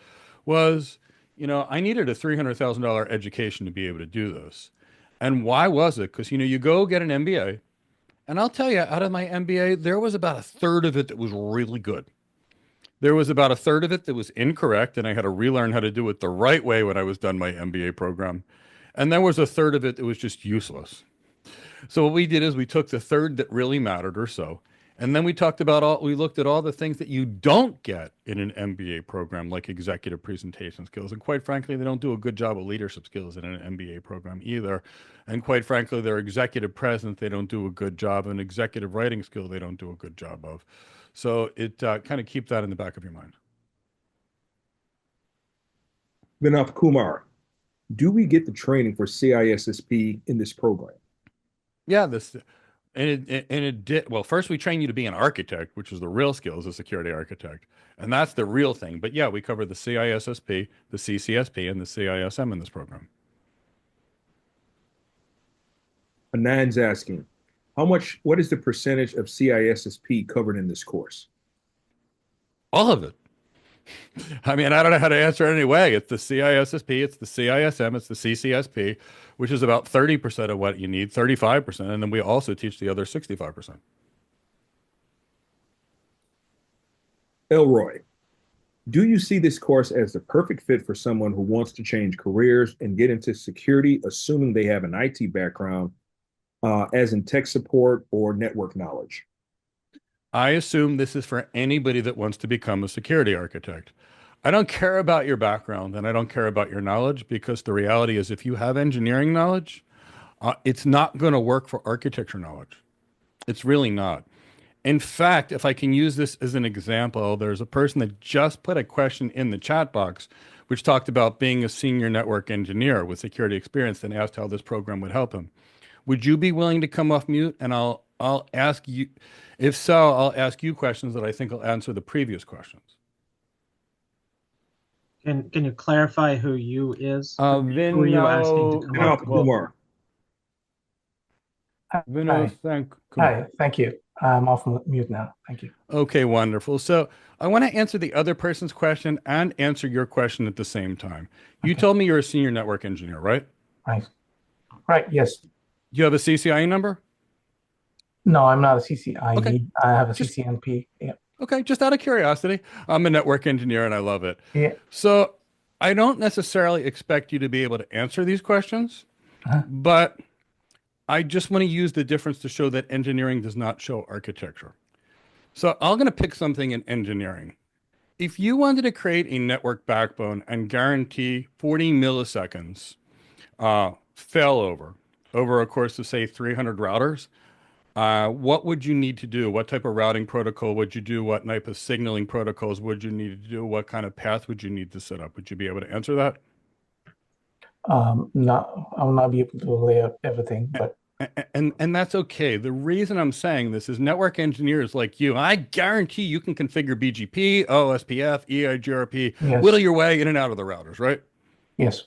was, I needed a $300,000 education to be able to do this. And why was it? Because, you go get an MBA, and I'll tell you, out of my MBA, there was about a third of it that was really good. There was about a third of it that was incorrect, and I had to relearn how to do it the right way when I was done my MBA program. And there was a third of it that was just useless. So what we did is we took the third that really mattered or so, And then we looked at all the things that you don't get in an MBA program, like executive presentation skills. And quite frankly, they don't do a good job of leadership skills in an MBA program either. And quite frankly, their executive presence, they don't do a good job. And executive writing skill, they don't do a good job of. So it kind of keep that in the back of your mind. Vinod Kumar, do we get the training for CISSP in this program? Yeah, this and it did well. First, we train you to be an architect, which is the real skill as a security architect, and that's the real thing. But yeah, we cover the CISSP, the CCSP, and the CISM in this program. Anand's asking, what is the percentage of CISSP covered in this course? All of it. I mean, I don't know how to answer it anyway. It's the CISSP, it's the CISM, it's the CCSP, which is about 30% of what you need, 35%. And then we also teach the other 65%. Elroy, do you see this course as the perfect fit for someone who wants to change careers and get into security, assuming they have an IT background, as in tech support or network knowledge? I assume this is for anybody that wants to become a security architect. I don't care about your background and I don't care about your knowledge because the reality is if you have engineering knowledge, it's not going to work for architecture knowledge. It's really not. In fact, if I can use this as an example, there's a person that just put a question in the chat box, which talked about being a senior network engineer with security experience and asked how this program would help him. Would you be willing to come off mute and I'll ask you, if so, I'll ask you questions that I think will answer the previous questions. Can you clarify who you is? Who are you asking to Vino, come Vinod up? Kumar. Vino, Hi. Hi. Thank you. I'm off mute now. Thank you. Okay, wonderful. So I want to answer the other person's question and answer your question at the same time. You Okay. told me you're a senior network engineer, right? Right. Right. Yes. Do you have a CCIE number? No, I'm not a CCIE. Okay, I have a just CCNP. Yeah. okay, just out of curiosity. I'm a network engineer and I love it. Yeah. So I don't necessarily expect you to be able to answer these questions, Uh-huh. but I just want to use the difference to show that engineering does not show architecture. So I'm going to pick something in engineering. If you wanted to create a network backbone and guarantee 40 milliseconds failover over a course of say 300 routers, what would you need to do? What type of routing protocol would you do? What type of signaling protocols would you need to do? What kind of path would you need to set up? Would you be able to answer that? Not, I will not be able to lay out everything, but And that's okay. The reason I'm saying this is network engineers like you, I guarantee you can configure BGP, OSPF, EIGRP, whittle yes. your way in and out of the routers, right? Yes.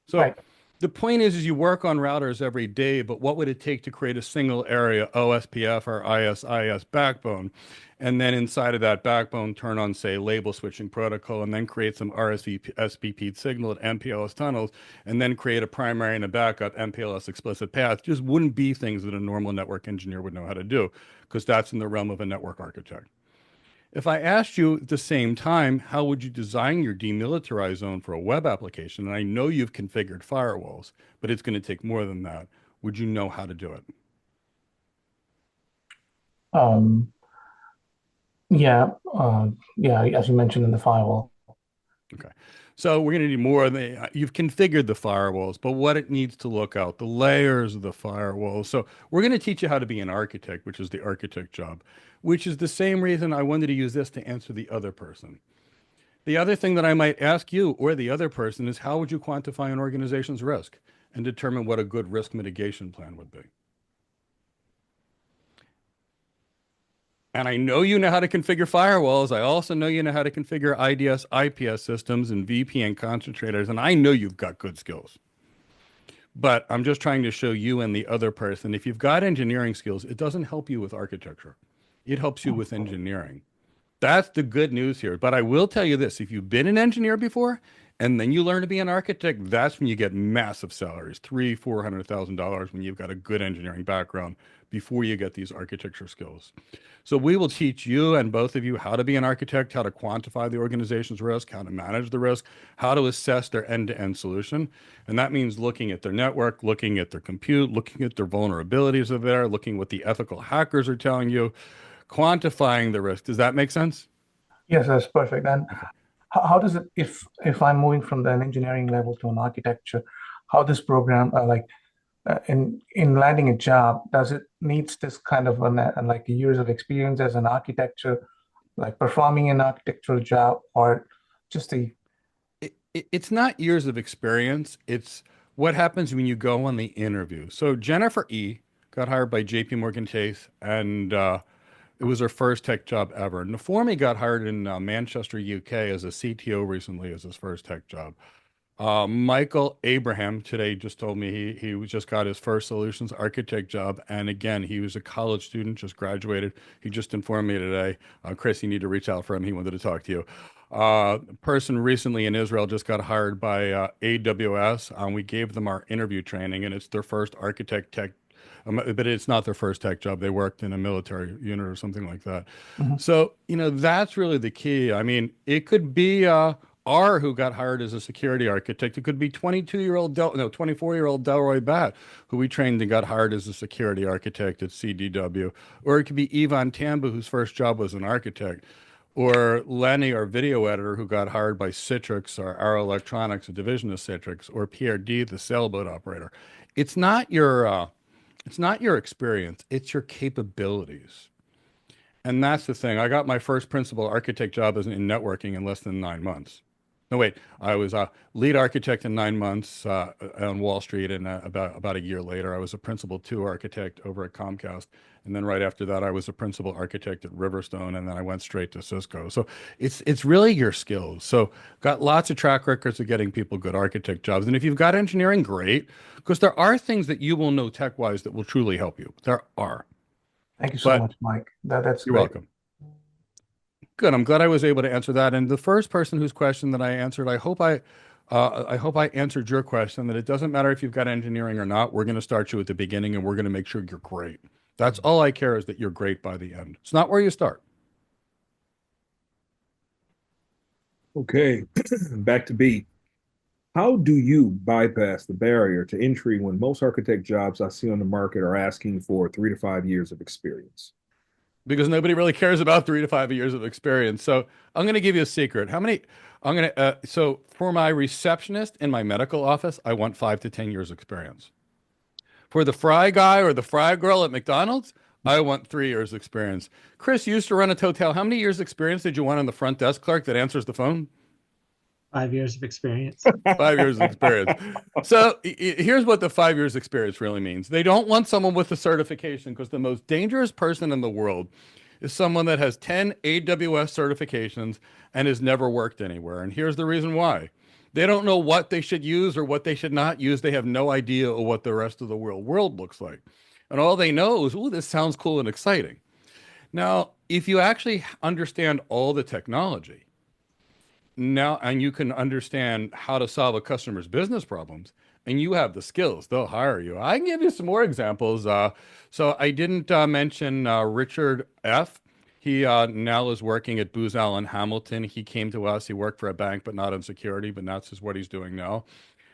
So Right. the point is you work on routers every day, but what would it take to create a single area OSPF or ISIS backbone? And then inside of that backbone, turn on, say, label switching protocol, and then create some RSVP, SVP signal at MPLS tunnels, and then create a primary and a backup MPLS explicit path. Just wouldn't be things that a normal network engineer would know how to do, because that's in the realm of a network architect. If I asked you at the same time, how would you design your demilitarized zone for a web application? And I know you've configured firewalls, but it's going to take more than that. Would you know how to do it? Um, yeah. Yeah. As you mentioned in the firewall. Okay. So we're going to need more than you've configured the firewalls, but what it needs to look out, the layers of the firewalls. So we're going to teach you how to be an architect, which is the architect job, which is the same reason I wanted to use this to answer the other person. The other thing that I might ask you or the other person is how would you quantify an organization's risk and determine what a good risk mitigation plan would be? And I know you know how to configure firewalls. I also know you know how to configure IDS, IPS systems and VPN concentrators. And I know you've got good skills. But I'm just trying to show you and the other person, if you've got engineering skills, it doesn't help you with architecture. It helps you with engineering. That's the good news here. But I will tell you this, if you've been an engineer before and then you learn to be an architect, that's when you get massive salaries, $300,000, $400,000 when you've got a good engineering background before you get these architecture skills. So we will teach you and both of you how to be an architect, how to quantify the organization's risk, how to manage the risk, how to assess their end-to-end solution. And that means looking at their network, looking at their compute, looking at their vulnerabilities are there, looking what the ethical hackers are telling you, quantifying the risk. Does that make sense? Yes, that's perfect. And Okay. how does it, if I'm moving from an engineering level to an architecture, how this program, in landing a job, does it needs this kind of like years of experience as an architecture, like performing an architectural job, or just the It's not years of experience. It's what happens when you go on the interview. So Jennifer E. got hired by JP Morgan Chase, and it was her first tech job ever. Naformi got hired in Manchester, UK as a CTO recently as his first tech job. Michael Abraham today just told me just got his first solutions architect job. And again, he was a college student, just graduated. He just informed me today, Chris, you need to reach out for him. He wanted to talk to you. A person recently in Israel just got hired by AWS. We gave them our interview training, and it's their first architect tech, but it's not their first tech job. They worked in a military unit or something like that. Mhm. So, that's really the key. I mean, it could be R who got hired as a security architect. It could be 22-year-old, 24-year-old Delroy Batt, who we trained and got hired as a security architect at CDW. Or it could be Ivan Tamba, whose first job was an architect. Or Lenny, our video editor, who got hired by Citrix or Arrow Electronics, a division of Citrix. Or Pierre D, the sailboat operator. It's not your experience, it's your capabilities. And that's the thing. I got my first principal architect job as in networking in less than 9 months. No, wait. I was a lead architect in 9 months on Wall Street, and about a year later, I was a principal two architect over at Comcast, and then right after that, I was a principal architect at Riverstone, and then I went straight to Cisco. So it's really your skills. So got lots of track records of getting people good architect jobs, and if you've got engineering, great, because there are things that you will know tech-wise that will truly help you. There are, Thank you so but much, Mike. That's you're great. welcome. Good. I'm glad I was able to answer that. And the first person whose question that I answered, I hope I answered your question that it doesn't matter if you've got engineering or not. We're going to start you at the beginning, and we're going to make sure you're great. That's all I care is that you're great by the end. It's not where you start. Okay, back to B. How do you bypass the barrier to entry when most architect jobs I see on the market are asking for 3 to 5 years of experience? Because nobody really cares about 3 to 5 years of experience. So I'm going to give you a secret. So for my receptionist in my medical office, I want 5 to 10 years experience. For the fry guy or the fry girl at McDonald's, I want 3 years experience. Chris, you used to run a hotel. How many years experience did you want on the front desk clerk that answers the phone? 5 years of experience. 5 years experience. So here's what the 5 years experience really means. They don't want someone with a certification because the most dangerous person in the world is someone that has 10 AWS certifications and has never worked anywhere. And here's the reason why. They don't know what they should use or what they should not use. They have no idea of what the rest of the world looks like. And all they know is, oh, this sounds cool and exciting. Now, if you actually understand all the technology, now and you can understand how to solve a customer's business problems and you have the skills, they'll hire you. I can give you some more examples. So I didn't mention Richard F. He now is working at Booz Allen Hamilton. He came to us. He worked for a bank, but not in security, but that's just what he's doing now.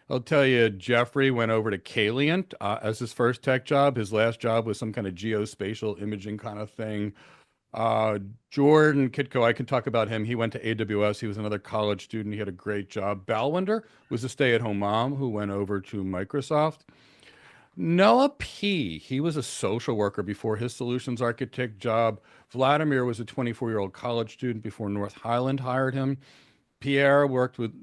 I'll tell you, Jeffrey went over to Calient as his first tech job. His last job was some kind of geospatial imaging kind of thing. Uh, Jordan Kitko, I can talk about him. He went to AWS. He was another college student. He had a great job. Balwinder was a stay-at-home mom who went over to Microsoft. Noah P. He was a social worker before his solutions architect job. Vladimir was a 24-year-old college student before North Highland hired him. Pierre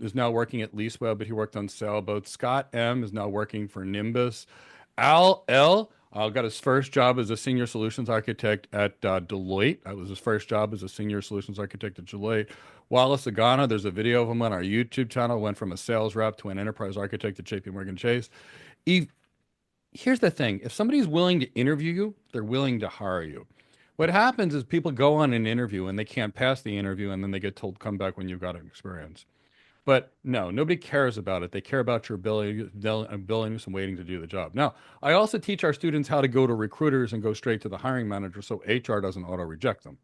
is now working at LeaseWeb, but he worked on sailboats. Scott M. is now working for Nimbus. Al L. Got his first job as a senior solutions architect at Deloitte. That was his first job as a senior solutions architect at Deloitte. Wallace Agana, there's a video of him on our YouTube channel, went from a sales rep to an enterprise architect at JP Morgan Chase. Eve, here's the thing. If somebody's willing to interview you, they're willing to hire you. What happens is people go on an interview and they can't pass the interview and then they get told, come back when you've got an experience. But no, nobody cares about it. They care about your ability and waiting to do the job. Now, I also teach our students how to go to recruiters and go straight to the hiring manager so HR doesn't auto reject them.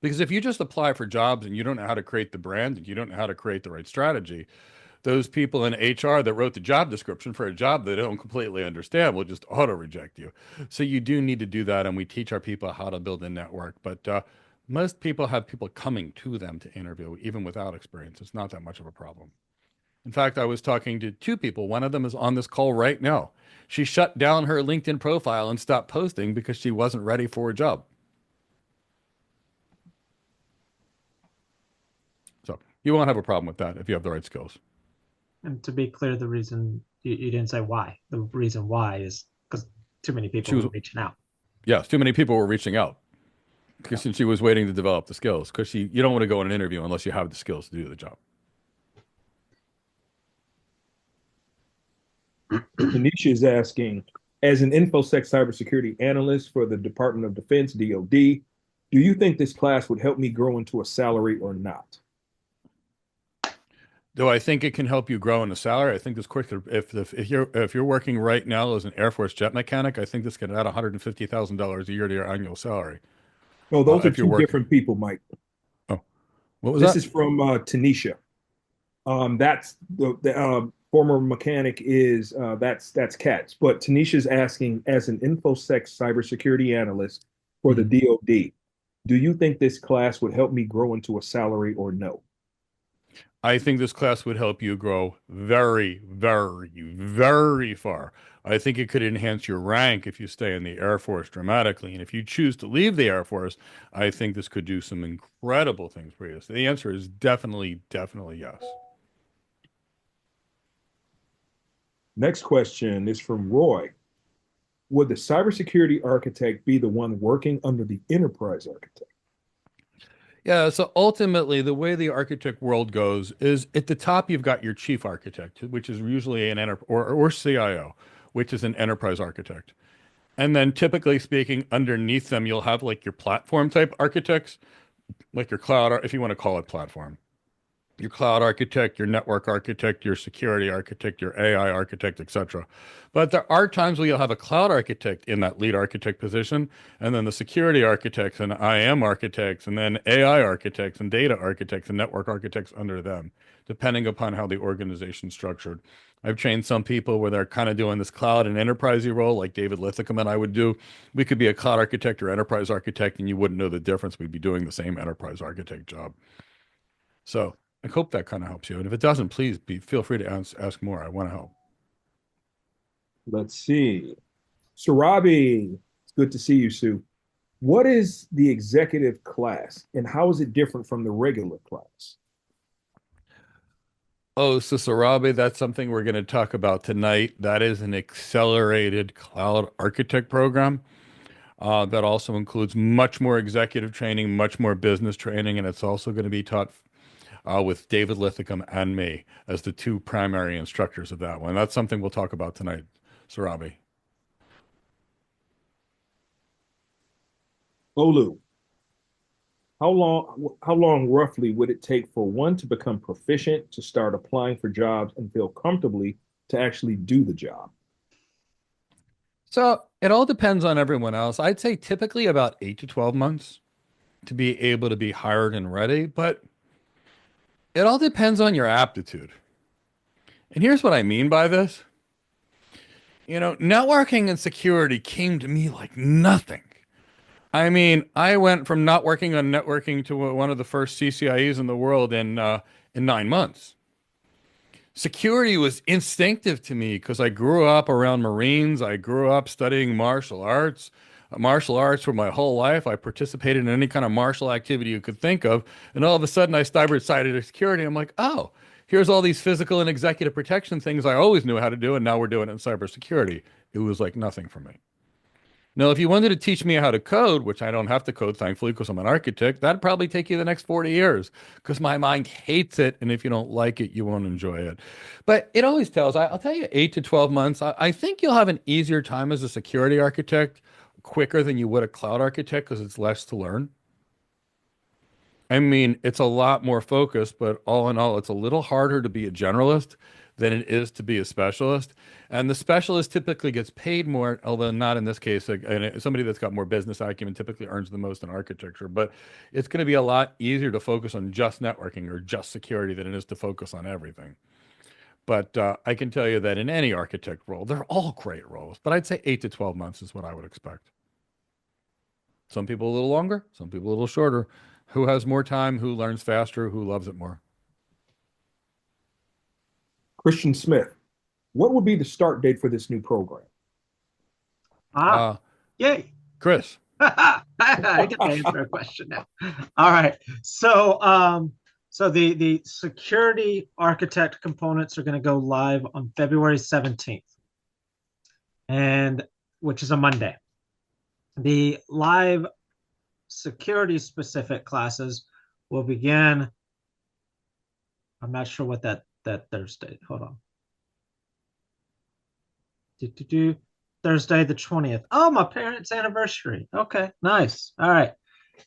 Because if you just apply for jobs and you don't know how to create the brand and you don't know how to create the right strategy, those people in HR that wrote the job description for a job they don't completely understand will just auto reject you. So you do need to do that, and we teach our people how to build a network. But most people have people coming to them to interview, even without experience. It's not that much of a problem. In fact, I was talking to two people. One of them is on this call right now. She shut down her LinkedIn profile and stopped posting because she wasn't ready for a job. So you won't have a problem with that if you have the right skills. And to be clear, the reason you didn't say why. The reason why is because too many people She was, were reaching out. yes, too many people were reaching out because she was waiting to develop the skills. Because you don't want to go on an interview unless you have the skills to do the job. Tanisha is asking, as an InfoSec cybersecurity analyst for the Department of Defense, DoD, do you think this class would help me grow into a salary or not? Do I think it can help you grow in a salary? I think this quick. If you're working right now as an Air Force jet mechanic, I think this can add $150,000 a year to your annual salary. No, those are If you're two working, different people, Mike. oh, what was This that? is from Tanisha. That's the former mechanic is that's Katz. But Tanisha's asking, as an InfoSec cybersecurity analyst for the Mhm. DoD, do you think this class would help me grow into a salary or no? I think this class would help you grow very, very, very far. I think it could enhance your rank if you stay in the Air Force dramatically. And if you choose to leave the Air Force, I think this could do some incredible things for you. So the answer is definitely, definitely yes. Next question is from Roy. Would the cybersecurity architect be the one working under the enterprise architect? Yeah, so ultimately, the way the architect world goes is at the top, you've got your chief architect, which is usually an or CIO, which is an enterprise architect. And then typically speaking, underneath them, you'll have like your platform type architects, like your cloud, if you want to call it platform, your cloud architect, your network architect, your security architect, your AI architect, etc. But there are times where you'll have a cloud architect in that lead architect position, and then the security architects and IAM architects, and then AI architects and data architects and network architects under them, depending upon how the organization's structured. I've trained some people where they're kind of doing this cloud and enterprisey role, like David Lithicum and I would do. We could be a cloud architect or enterprise architect, and you wouldn't know the difference. We'd be doing the same enterprise architect job. So I hope that kind of helps you. And if it doesn't, please feel free to ask more. I want to help. Let's see. Sarabi, it's good to see you, Sue. What is the executive class and how is it different from the regular class? Oh, so Sarabi, that's something we're going to talk about tonight. That is an accelerated cloud architect program that also includes much more executive training, much more business training, and it's also going to be taught with David Lithicum and me as the two primary instructors of that one. That's something we'll talk about tonight, Sarabi. Olu, how long roughly would it take for one to become proficient to start applying for jobs and feel comfortably to actually do the job? So it all depends on everyone else. I'd say typically about 8 to 12 months to be able to be hired and ready, but it all depends on your aptitude. And here's what I mean by this. Networking and security came to me like nothing. I mean, I went from not working on networking to one of the first CCIEs in the world in 9 months. Security was instinctive to me because I grew up around Marines. I grew up studying martial arts. Martial arts for my whole life. I participated in any kind of martial activity you could think of. And all of a sudden, I started cybersecurity. I'm like, oh, here's all these physical and executive protection things I always knew how to do. And now we're doing it in cybersecurity. It was like nothing for me. Now, if you wanted to teach me how to code, which I don't have to code, thankfully, because I'm an architect, that'd probably take you the next 40 years because my mind hates it. And if you don't like it, you won't enjoy it. But it always tells, I'll tell you, 8 to 12 months. I think you'll have an easier time as a security architect quicker than you would a cloud architect because it's less to learn. I mean, it's a lot more focused, but all in all, it's a little harder to be a generalist than it is to be a specialist. And the specialist typically gets paid more, although not in this case. And somebody that's got more business acumen typically earns the most in architecture. But it's going to be a lot easier to focus on just networking or just security than it is to focus on everything. But I can tell you that in any architect role, they're all great roles, but I'd say 8 to 12 months is what I would expect. Some people a little longer, some people a little shorter. Who has more time? Who learns faster? Who loves it more? Christian Smith, what would be the start date for this new program? Ah, Uh, yay. Chris. I get to answer a question now. All right. So the security architect components are going to go live on February 17th, and which is a Monday. The live security specific classes will begin. I'm not sure what that Thursday. Hold on. Do. Thursday the 20th. Oh, my parents' anniversary. Okay, nice. All right.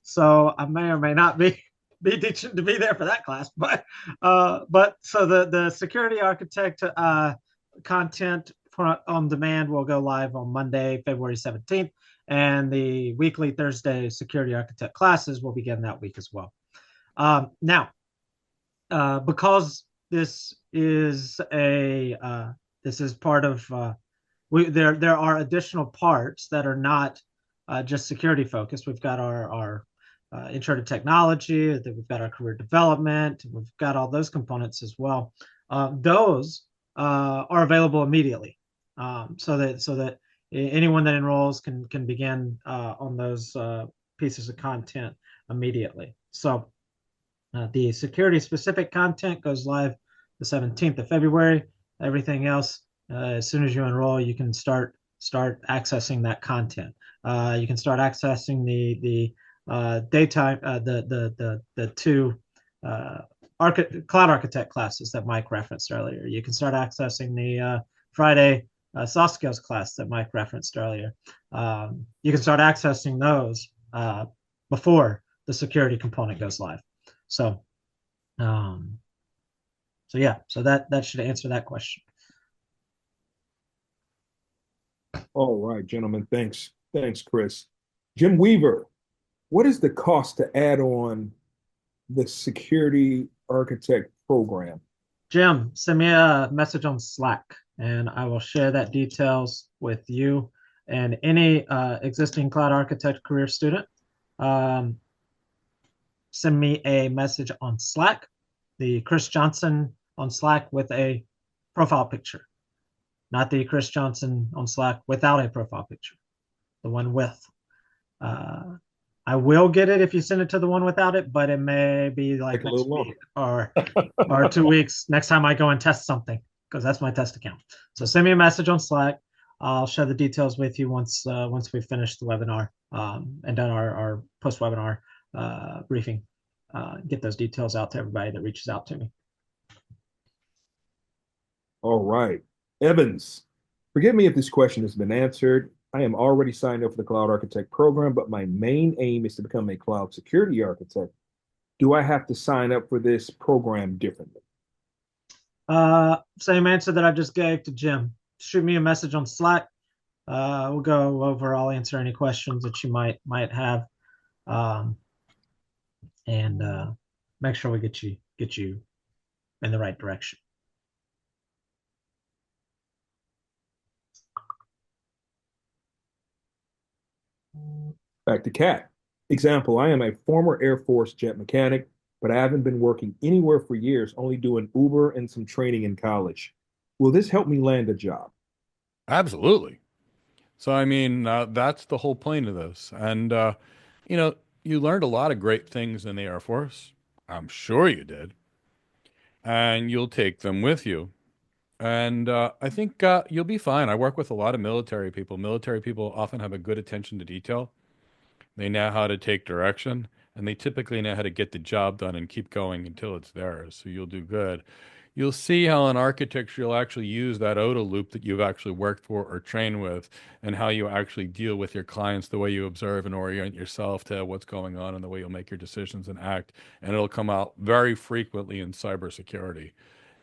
So I may or may not be teaching to be there for that class, but so the security architect content for on demand will go live on Monday, February 17th, and the weekly Thursday security architect classes will begin that week as well. Now, because this is part of there are additional parts that are not just security focused. We've got our intro to technology, we've got our career development, we've got all those components as well. Those are available immediately, so that anyone that enrolls can begin on those pieces of content immediately. So the security specific content goes live the 17th of February. Everything else, as soon as you enroll, you can start accessing that content. You can start accessing the daytime the two cloud architect classes that Mike referenced earlier. You can start accessing the Friday soft skills class that Mike referenced earlier. You can start accessing those before the security component goes live. So, um, yeah, so that should answer that question. All right, gentlemen. Thanks. Thanks, Chris. Jim Weaver, what is the cost to add on the security architect program? Jim, send me a message on Slack, and I will share that details with you and any existing cloud architect career student. Um, Send me a message on Slack, the Chris Johnson on Slack with a profile picture, not the Chris Johnson on Slack without a profile picture, the one with. Uh, I will get it if you send it to the one without it, but it may be like Take a little next week longer. or 2 weeks next time I go and test something, because that's my test account. So send me a message on Slack. I'll share the details with you once we finish the webinar and done our post webinar briefing. Get those details out to everybody that reaches out to me. All right. Evans, forgive me if this question has been answered. I am already signed up for the Cloud Architect program, but my main aim is to become a cloud security architect. Do I have to sign up for this program differently? Same answer that I just gave to Jim. Shoot me a message on Slack. We'll go over. I'll answer any questions that you might have, um, and make sure we get you in the right direction. Back to Cat. Example, I am a former Air Force jet mechanic, but I haven't been working anywhere for years, only doing Uber and some training in college. Will this help me land a job? Absolutely. So, I mean, that's the whole point of this. And, you know, you learned a lot of great things in the Air Force. I'm sure you did. And you'll take them with you. And I think you'll be fine. I work with a lot of military people. Military people often have a good attention to detail. They know how to take direction, and they typically know how to get the job done and keep going until it's theirs. So you'll do good. You'll see how in architecture you'll actually use that OODA loop that you've actually worked for or trained with, and how you actually deal with your clients, the way you observe and orient yourself to what's going on, and the way you'll make your decisions and act. And it'll come out very frequently in cybersecurity.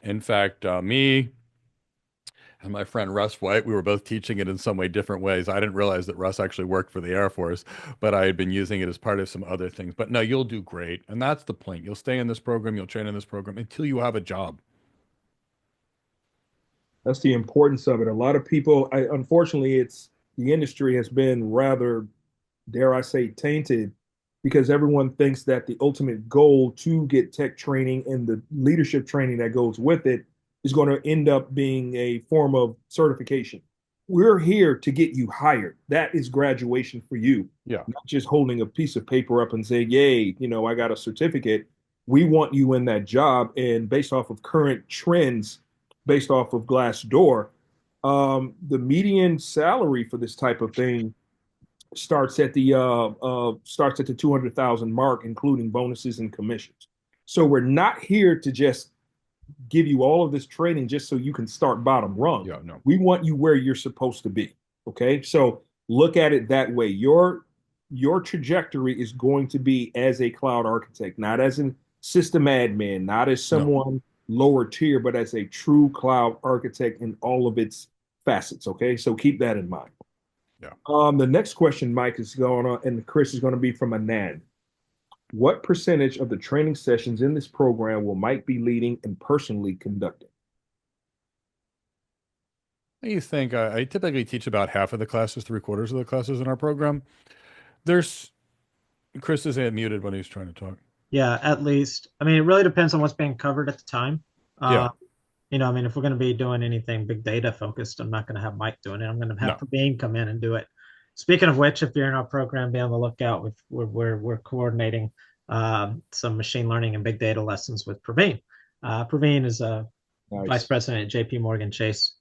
In fact, me and my friend Russ White, we were both teaching it in some way different ways. I didn't realize that Russ actually worked for the Air Force, but I had been using it as part of some other things. But no, you'll do great. And that's the point. You'll stay in this program, you'll train in this program until you have a job. That's the importance of it. A lot of people, unfortunately, it's the industry has been rather, dare I say, tainted because everyone thinks that the ultimate goal to get tech training and the leadership training that goes with it is going to end up being a form of certification. We're here to get you hired. That is graduation for you, Yeah. not just holding a piece of paper up and say, yay, I got a certificate. We want you in that job. And based off of current trends, based off of Glassdoor, the median salary for this type of thing starts at the 200,000 mark, including bonuses and commissions. So we're not here to just give you all of this training just so you can start bottom rung. Yeah, no. We want you where you're supposed to be. Okay, so look at it that way. Your trajectory is going to be as a cloud architect, not as a system admin, not as No. someone lower tier, but as a true cloud architect in all of its facets. Okay, so keep that in mind. Yeah. The next question, Mike, is going on, and Chris is going to be from Anand. What percentage of the training sessions in this program will Mike be leading and personally conducting? You think I typically teach about half of the classes, three-quarters of the classes in our program. There's Chris is muted when he's trying to talk. Yeah, at least. I mean, it really depends on what's being covered at the time. Yeah. I mean, if we're going to be doing anything big data focused, I'm not going to have Mike doing it. I'm going to have No. Praveen come in and do it. Speaking of which, if you're in our program, be on the lookout. We're coordinating some machine learning and big data lessons with Praveen. Praveen is a vice president at JP Morgan Chase,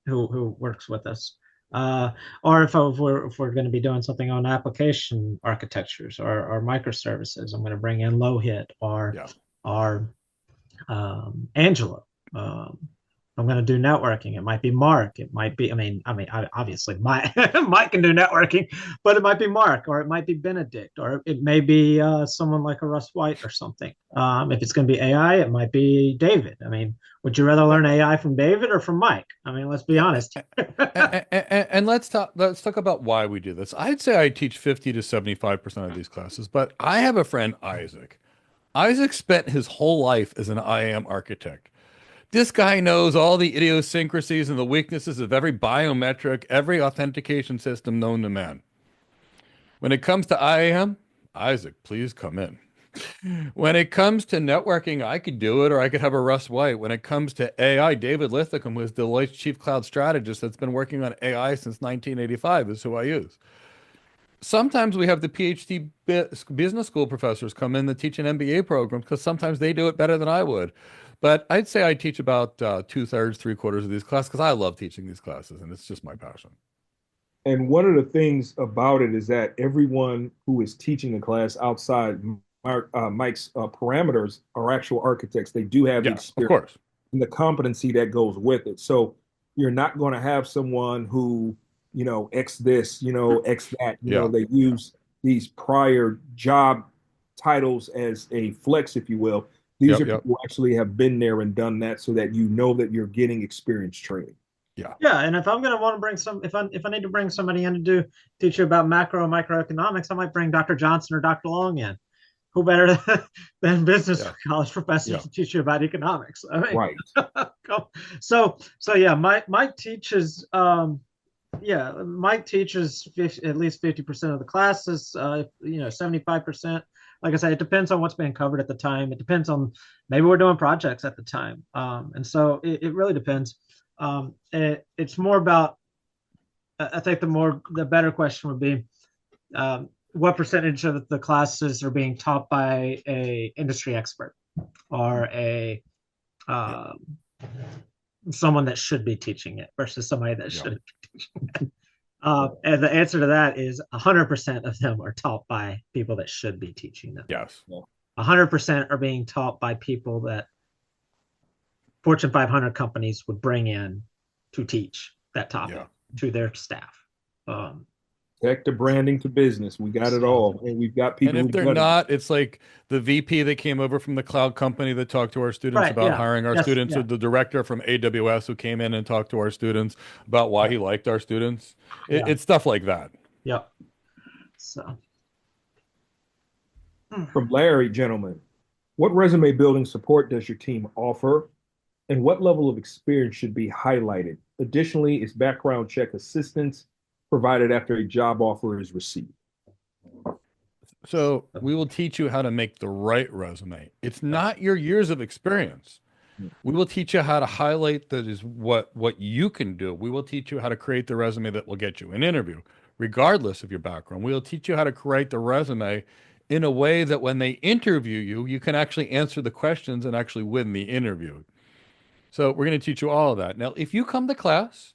who works with us. Or if we're going to be doing something on application architectures or microservices, I'm going to bring in Lohit or Angelo. I'm going to do networking. It might be Mark. It might be. Obviously, Mike can do networking, but it might be Mark, or it might be Benedict, or it may be someone like a Russ White or something. If it's going to be AI, it might be David. I mean, would you rather learn AI from David or from Mike? I mean, let's be honest. And let's talk about why we do this. I'd say I teach 50 to 75% of these classes, but I have a friend, Isaac. Isaac spent his whole life as an IAM architect. This guy knows all the idiosyncrasies and the weaknesses of every biometric, every authentication system known to man. When it comes to IAM, Isaac, please come in. When it comes to networking, I could do it, or I could have a Russ White. When it comes to AI, David Lithicum, who is Deloitte's chief cloud strategist that's been working on AI since 1985, is who I use. Sometimes we have the PhD business school professors come in that teach an MBA program because sometimes they do it better than I would. But I'd say I teach about two-thirds, three-quarters of these classes because I love teaching these classes and it's just my passion. And one of the things about it is that everyone who is teaching a class outside Mike's parameters are actual architects. They do have the Yeah, of experience course. and the competency that goes with it. So you're not going to have someone who, X this, X that, Yeah. they use these prior job titles as a flex, if you will. These Yep, are yep. people who actually have been there and done that so that you know that you're getting experience training. Yeah. Yeah, and if I'm going to want to bring if I need to bring somebody in to teach you about macro and microeconomics, I might bring Dr. Johnson or Dr. Long in. Who better than business college professors to teach you about economics? I mean, right. So yeah, Mike teaches. Mike teaches at least 50% of the classes. 75%. Like I said, it depends on what's being covered at the time. It depends on maybe we're doing projects at the time, and so it really depends. It's more about. I think the better question would be. What percentage of the classes are being taught by a industry expert or a someone that should be teaching it versus somebody that shouldn't be teaching it? And the answer to that is 100% of them are taught by people that should be teaching them. Yes. 100% are being taught by people that Fortune 500 companies would bring in to teach that topic to their staff. Tech to branding to business. We got it all. And we've got people. And if they're not, it's like the VP that came over from the cloud company that talked to our students about hiring our students, or the director from AWS who came in and talked to our students about why he liked our students. It's stuff like that. Yep. So. From Larry, gentlemen, what resume building support does your team offer? And what level of experience should be highlighted? Additionally, is background check assistance provided after a job offer is received? So we will teach you how to make the right resume. It's not your years of experience. We will teach you how to highlight that is what you can do. We will teach you how to create the resume that will get you an interview, regardless of your background. We will teach you how to create the resume in a way that when they interview you, you can actually answer the questions and actually win the interview. So we're going to teach you all of that. Now, if you come to class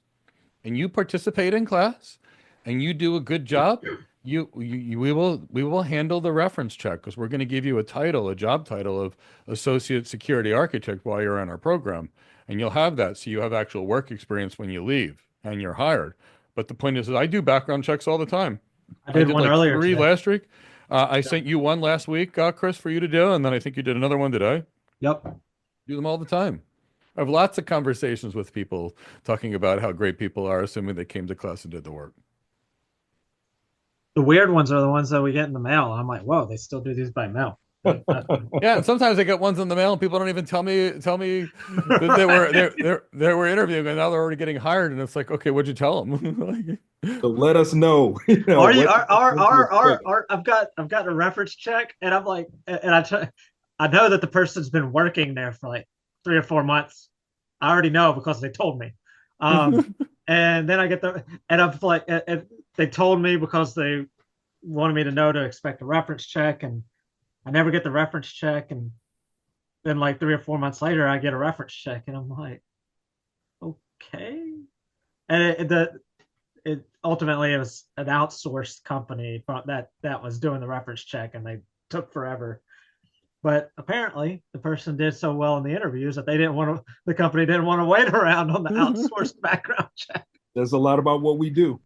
and you participate in class and you do a good job, we will handle the reference check because we're going to give you a title, a job title of associate security architect while you're in our program, and you'll have that so you have actual work experience when you leave and you're hired. But the point is, I do background checks all the time. I I did did one like earlier three today. last week. I sent you one last week, Chris, for you to do, and then I think you did another one today. Yep. Do them all the time. I have lots of conversations with people talking about how great people are, assuming they came to class and did the work. The weird ones are the ones that we get in the mail. I'm like, whoa, they still do these by mail. Yeah, and sometimes I get ones in the mail, and people don't even tell me that they were interviewing, and now they're already getting hired, and it's like, okay, what'd you tell them? So let us know. Are you what are I've got a reference check, and I'm like, and I know that the person's been working there for like 3 or 4 months. I already know because they told me. And then I get and I'm like, and they told me because they wanted me to know to expect a reference check, and I never get the reference check, and then like 3 or 4 months later, I get a reference check, and I'm like, okay. And it ultimately it was an outsourced company that was doing the reference check, and they took forever. But apparently, the person did so well in the interviews that the company didn't want to wait around on the outsourced background check. There's a lot about what we do.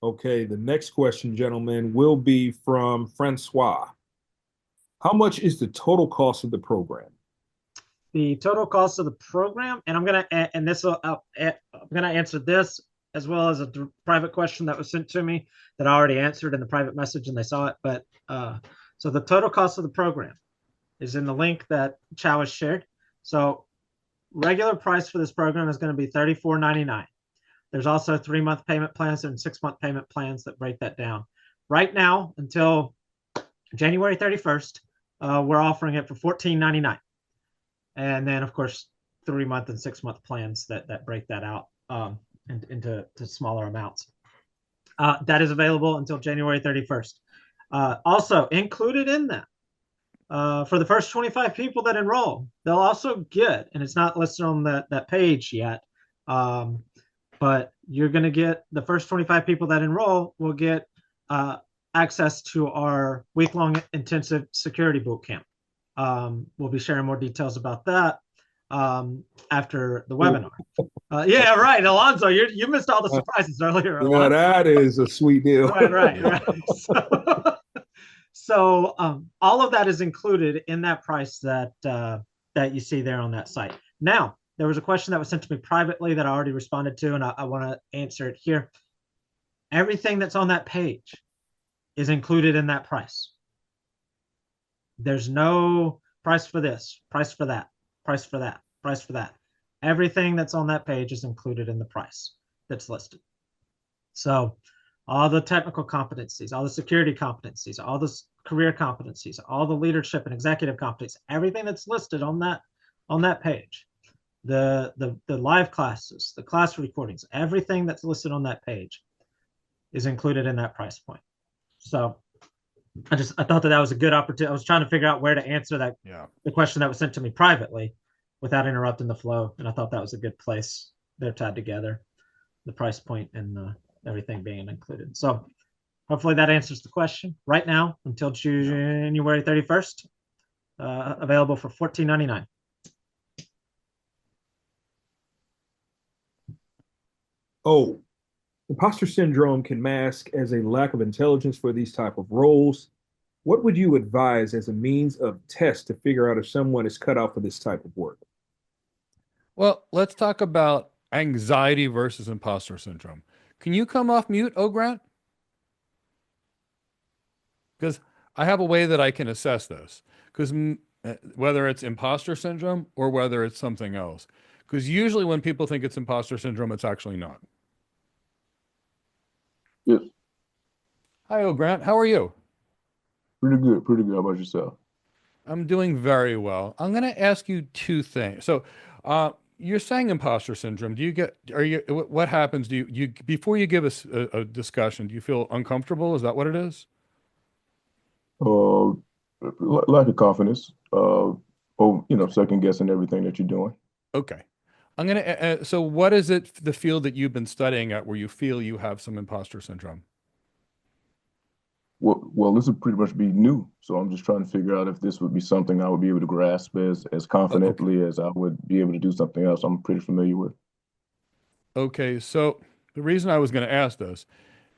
Okay, the next question, gentlemen, will be from Francois. How much is the total cost of the program? The total cost of the program, and I'm gonna answer this as well as a private question that was sent to me that I already answered in the private message, and they saw it. But so the total cost of the program is in the link that Chow has shared. So regular price for this program is going to be $34.99. There's also 3-month payment plans and 6-month payment plans that break that down. Right now, until January 31st, we're offering it for $14.99. And then, of course, 3-month and 6-month plans that break that out into smaller amounts. That is available until January 31st. Also, included in that, for the first 25 people that enroll, they'll also get, and it's not listed on that page yet, but you're going to get the first 25 people that enroll will get access to our week-long intensive security boot camp. We'll be sharing more details about that after the webinar. Yeah, right, Alonzo, you missed all the surprises earlier. Yeah, that is a sweet deal. Right. So all of that is included in that price that you see there on that site. Now, there was a question that was sent to me privately that I already responded to, and I want to answer it here. Everything that's on that page is included in that price. There's no price for this, price for that, price for that, price for that. Everything that's on that page is included in the price that's listed. So all the technical competencies, all the security competencies, all the career competencies, all the leadership and executive competencies, everything that's listed on that page, the live classes, the class recordings, everything that's listed on that page is included in that price point. So I thought that was a good opportunity. I was trying to figure out where to answer the question that was sent to me privately without interrupting the flow, and I thought that was a good place. They're tied together, the price point and everything being included. So hopefully that answers the question. Right now, until January 31st, available for $14.99. Oh, imposter syndrome can mask as a lack of intelligence for these type of roles. What would you advise as a means of test to figure out if someone is cut out for this type of work? Well, let's talk about anxiety versus imposter syndrome. Can you come off mute, Grant? Because I have a way that I can assess this. Because whether it's imposter syndrome or whether it's something else. Because usually when people think it's imposter syndrome, it's actually not. Yes, Hi, O Grant. How are you? pretty good, pretty good. How about yourself? I'm doing very well. I'm going to ask you two things. So, you're saying imposter syndrome. Do you get, are you, what happens? Before you give us a discussion, do you feel uncomfortable? Is that what it is? Uh, lack of confidence. Second guessing everything that you're doing. Okay. So what is it, the field that you've been studying at where you feel you have some imposter syndrome? Well, this would pretty much be new, so I'm just trying to figure out if this would be something I would be able to grasp as Okay. confidently as I would be able to do something else I'm pretty familiar with. Okay. So the reason I was going to ask this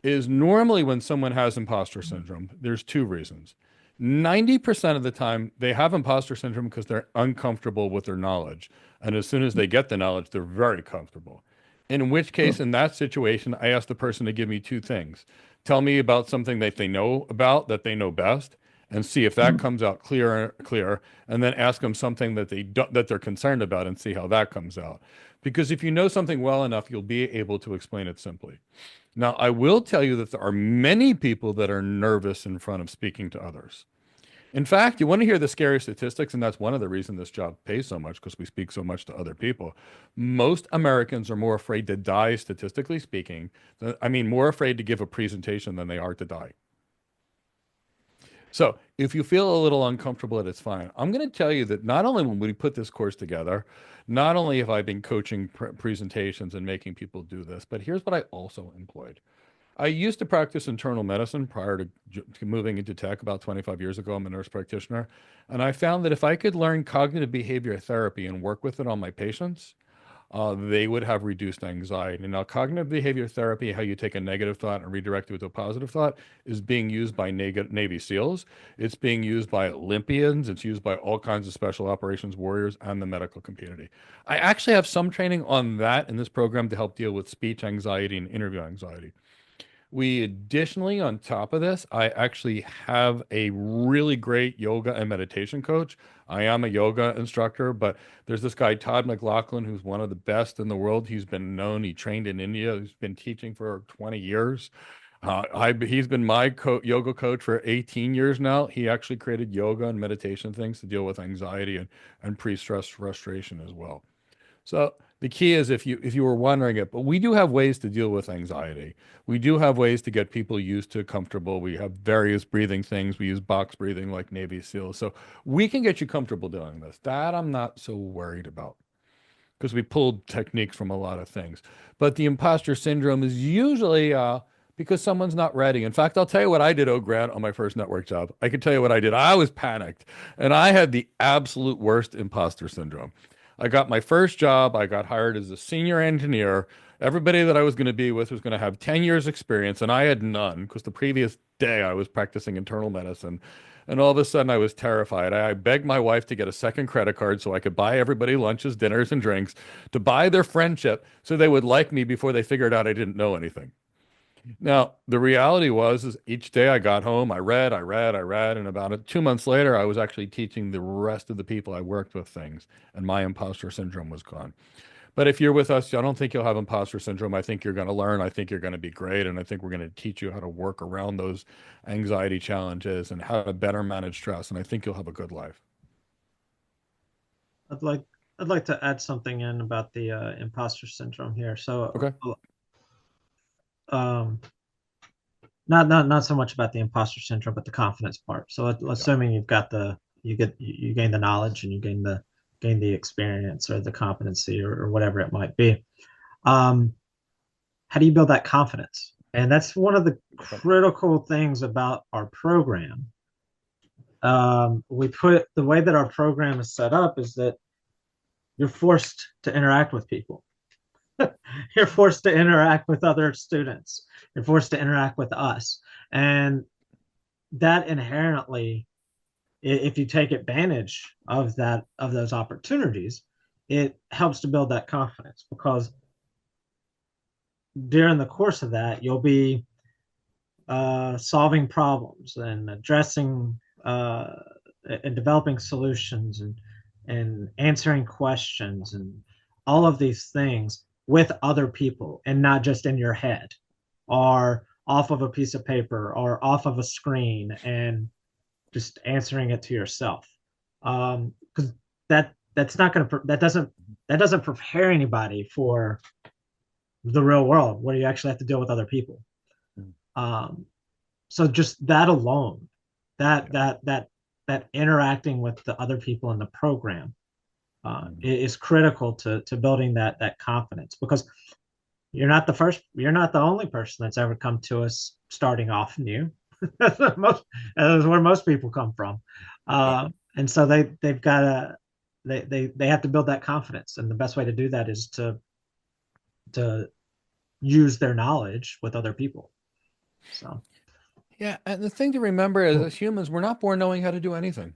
is normally when someone has imposter syndrome, there's two reasons. 90% of the time, they have imposter syndrome because they're uncomfortable with their knowledge. And as soon as they get the knowledge, they're very comfortable. In which Huh. case, in that situation, I ask the person to give me two things. Tell me about something that they know about, that they know best, and see if that comes out clear, and then ask them something that that they're concerned about and see how that comes out. Because if you know something well enough, you'll be able to explain it simply. Now, I will tell you that there are many people that are nervous in front of speaking to others. In fact, you want to hear the scary statistics, and that's one of the reasons this job pays so much because we speak so much to other people. Most Americans are more afraid to die, statistically speaking. I mean, more afraid to give a presentation than they are to die. So if you feel a little uncomfortable, it's fine. I'm going to tell you that not only when we put this course together, not only have I been coaching presentations and making people do this, but here's what I also employed. I used to practice internal medicine prior to moving into tech about 25 years ago. I'm a nurse practitioner. And I found that if I could learn cognitive behavior therapy and work with it on my patients, they would have reduced anxiety. Now, cognitive behavior therapy, how you take a negative thought and redirect it to a positive thought, is being used by Navy SEALs. It's being used by Olympians. It's used by all kinds of special operations warriors and the medical community. I actually have some training on that in this program to help deal with speech anxiety and interview anxiety. We additionally, on top of this, I actually have a really great yoga and meditation coach. I am a yoga instructor, but there's this guy, Todd McLaughlin, who's one of the best in the world. He's been known, he trained in India, he's been teaching for 20 years. He's been my yoga coach for 18 years now. He actually created yoga and meditation things to deal with anxiety and pre-stress frustration as well. So the key is if you were wondering it, but we do have ways to deal with anxiety. We do have ways to get people used to comfortable. We have various breathing things. We use box breathing like Navy SEALs. So we can get you comfortable doing this. That I'm not so worried about because we pulled techniques from a lot of things. But the imposter syndrome is usually because someone's not ready. In fact, I'll tell you what I did, oh Grant, on my first network job. I can tell you what I did. I was panicked and I had the absolute worst imposter syndrome. I got my first job. I got hired as a senior engineer. Everybody that I was going to be with was going to have 10 years experience, and I had none because the previous day I was practicing internal medicine. And all of a sudden I was terrified. I begged my wife to get a second credit card so I could buy everybody lunches, dinners, and drinks to buy their friendship so they would like me before they figured out I didn't know anything. Now, the reality was is each day I got home, I read, and about 2 months later, I was actually teaching the rest of the people I worked with things, and my imposter syndrome was gone. But if you're with us, I don't think you'll have imposter syndrome. I think you're going to learn. I think you're going to be great, and I think we're going to teach you how to work around those anxiety challenges and how to better manage stress, and I think you'll have a good life. I'd like I'd like to add something in about the imposter syndrome here. So, Okay. um, not so much about the imposter syndrome, but the confidence part. So, Yeah. assuming you've got you gain the knowledge and you gain the experience or the competency or whatever it might be. Um, how do you build that confidence? And that's one of the critical things about our program. We put the way that our program is set up is that you're forced to interact with people. You're forced to interact with other students. You're forced to interact with us. And that inherently, if you take advantage of those opportunities, it helps to build that confidence because during the course of that, you'll be solving problems and addressing and developing solutions and answering questions and all of these things with other people and not just in your head or off of a piece of paper or off of a screen and just answering it to yourself. Because that's not going to that doesn't prepare anybody for the real world where you actually have to deal with other people. Um, so just that alone, that interacting with the other people in the program is critical to building that confidence, because you're not the only person that's ever come to us starting off new. That's where most people come from. And so they've got to they have to build that confidence, and the best way to do that is to use their knowledge with other people. So Yeah, and the thing to remember is, Cool. as humans, we're not born knowing how to do anything.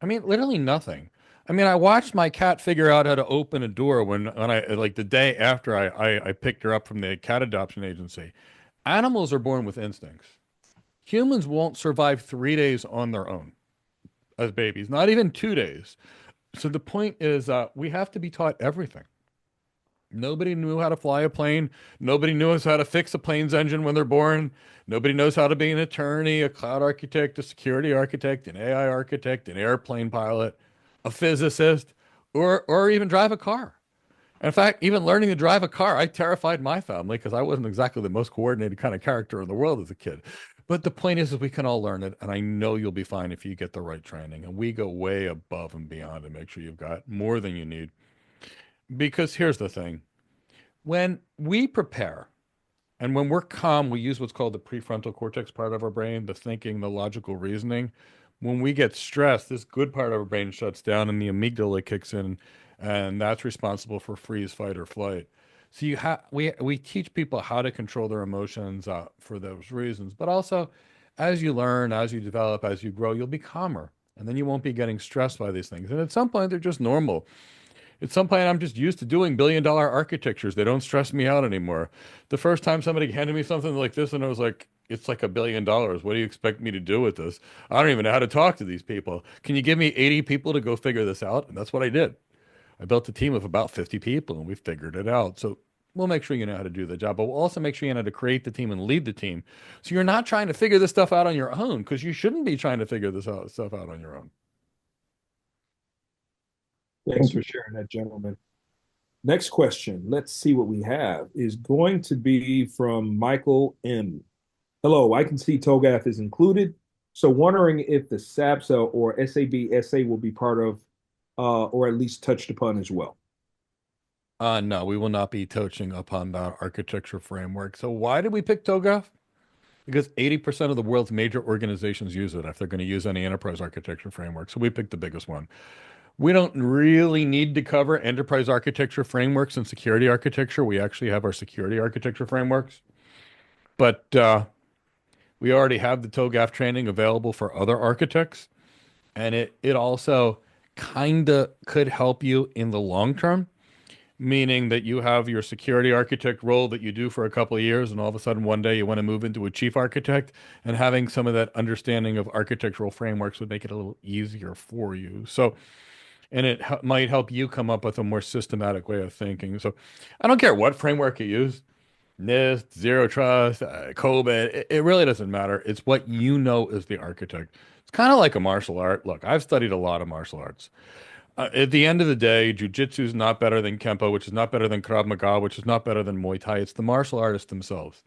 I mean, literally nothing. I mean, I watched my cat figure out how to open a door when I like the day after I picked her up from the cat adoption agency. Animals are born with instincts. Humans won't survive 3 days on their own as babies, not even 2 days. So the point is, we have to be taught everything. Nobody knew how to fly a plane. Nobody knows how to fix a plane's engine when they're born. Nobody knows how to be an attorney, a cloud architect, a security architect, an AI architect, an airplane pilot, a physicist, or even drive a car. In fact, even learning to drive a car, I terrified my family because I wasn't exactly the most coordinated kind of character in the world as a kid. But the point is we can all learn it, and I know you'll be fine if you get the right training. And we go way above and beyond to make sure you've got more than you need. Because here's the thing. When we prepare and when we're calm, we use what's called the prefrontal cortex part of our brain, the thinking, the logical reasoning. When we get stressed, this good part of our brain shuts down and the amygdala kicks in, and that's responsible for freeze, fight, or flight. So we teach people how to control their emotions for those reasons, but also as you learn, as you develop, as you grow, you'll be calmer, and then you won't be getting stressed by these things. And at some point, they're just normal. At some point, I'm just used to doing billion-dollar architectures. They don't stress me out anymore. The first time somebody handed me something like this, and I was like, it's like $1 billion. What do you expect me to do with this? I don't even know how to talk to these people. Can you give me 80 people to go figure this out? And that's what I did. I built a team of about 50 people, and we figured it out. So we'll make sure you know how to do the job, but we'll also make sure you know how to create the team and lead the team. So you're not trying to figure this stuff out on your own, because you shouldn't be trying to figure stuff out on your own. Thanks for sharing that, gentlemen. Next question, let's see what we have, is going to be from Michael M. Hello, I can see TOGAF is included. So wondering if the SABSA or SAB-SA will be part of or at least touched upon as well. No, we will not be touching upon that architecture framework. So why did we pick TOGAF? Because 80% of the world's major organizations use it if they're going to use any enterprise architecture framework. So we picked the biggest one. We don't really need to cover enterprise architecture frameworks and security architecture. We actually have our security architecture frameworks. But we already have the TOGAF training available for other architects. And it also kind of could help you in the long term, meaning that you have your security architect role that you do for a couple of years, and all of a sudden one day you want to move into a chief architect, and having some of that understanding of architectural frameworks would make it a little easier for you. So, and it might help you come up with a more systematic way of thinking. So, I don't care what framework you use, NIST, Zero Trust, COBIT, it really doesn't matter. It's what you know as the architect. It's kind of like a martial art. Look, I've studied a lot of martial arts. At the end of the day, jujitsu is not better than Kempo, which is not better than Krav Maga, which is not better than Muay Thai. It's the martial artists themselves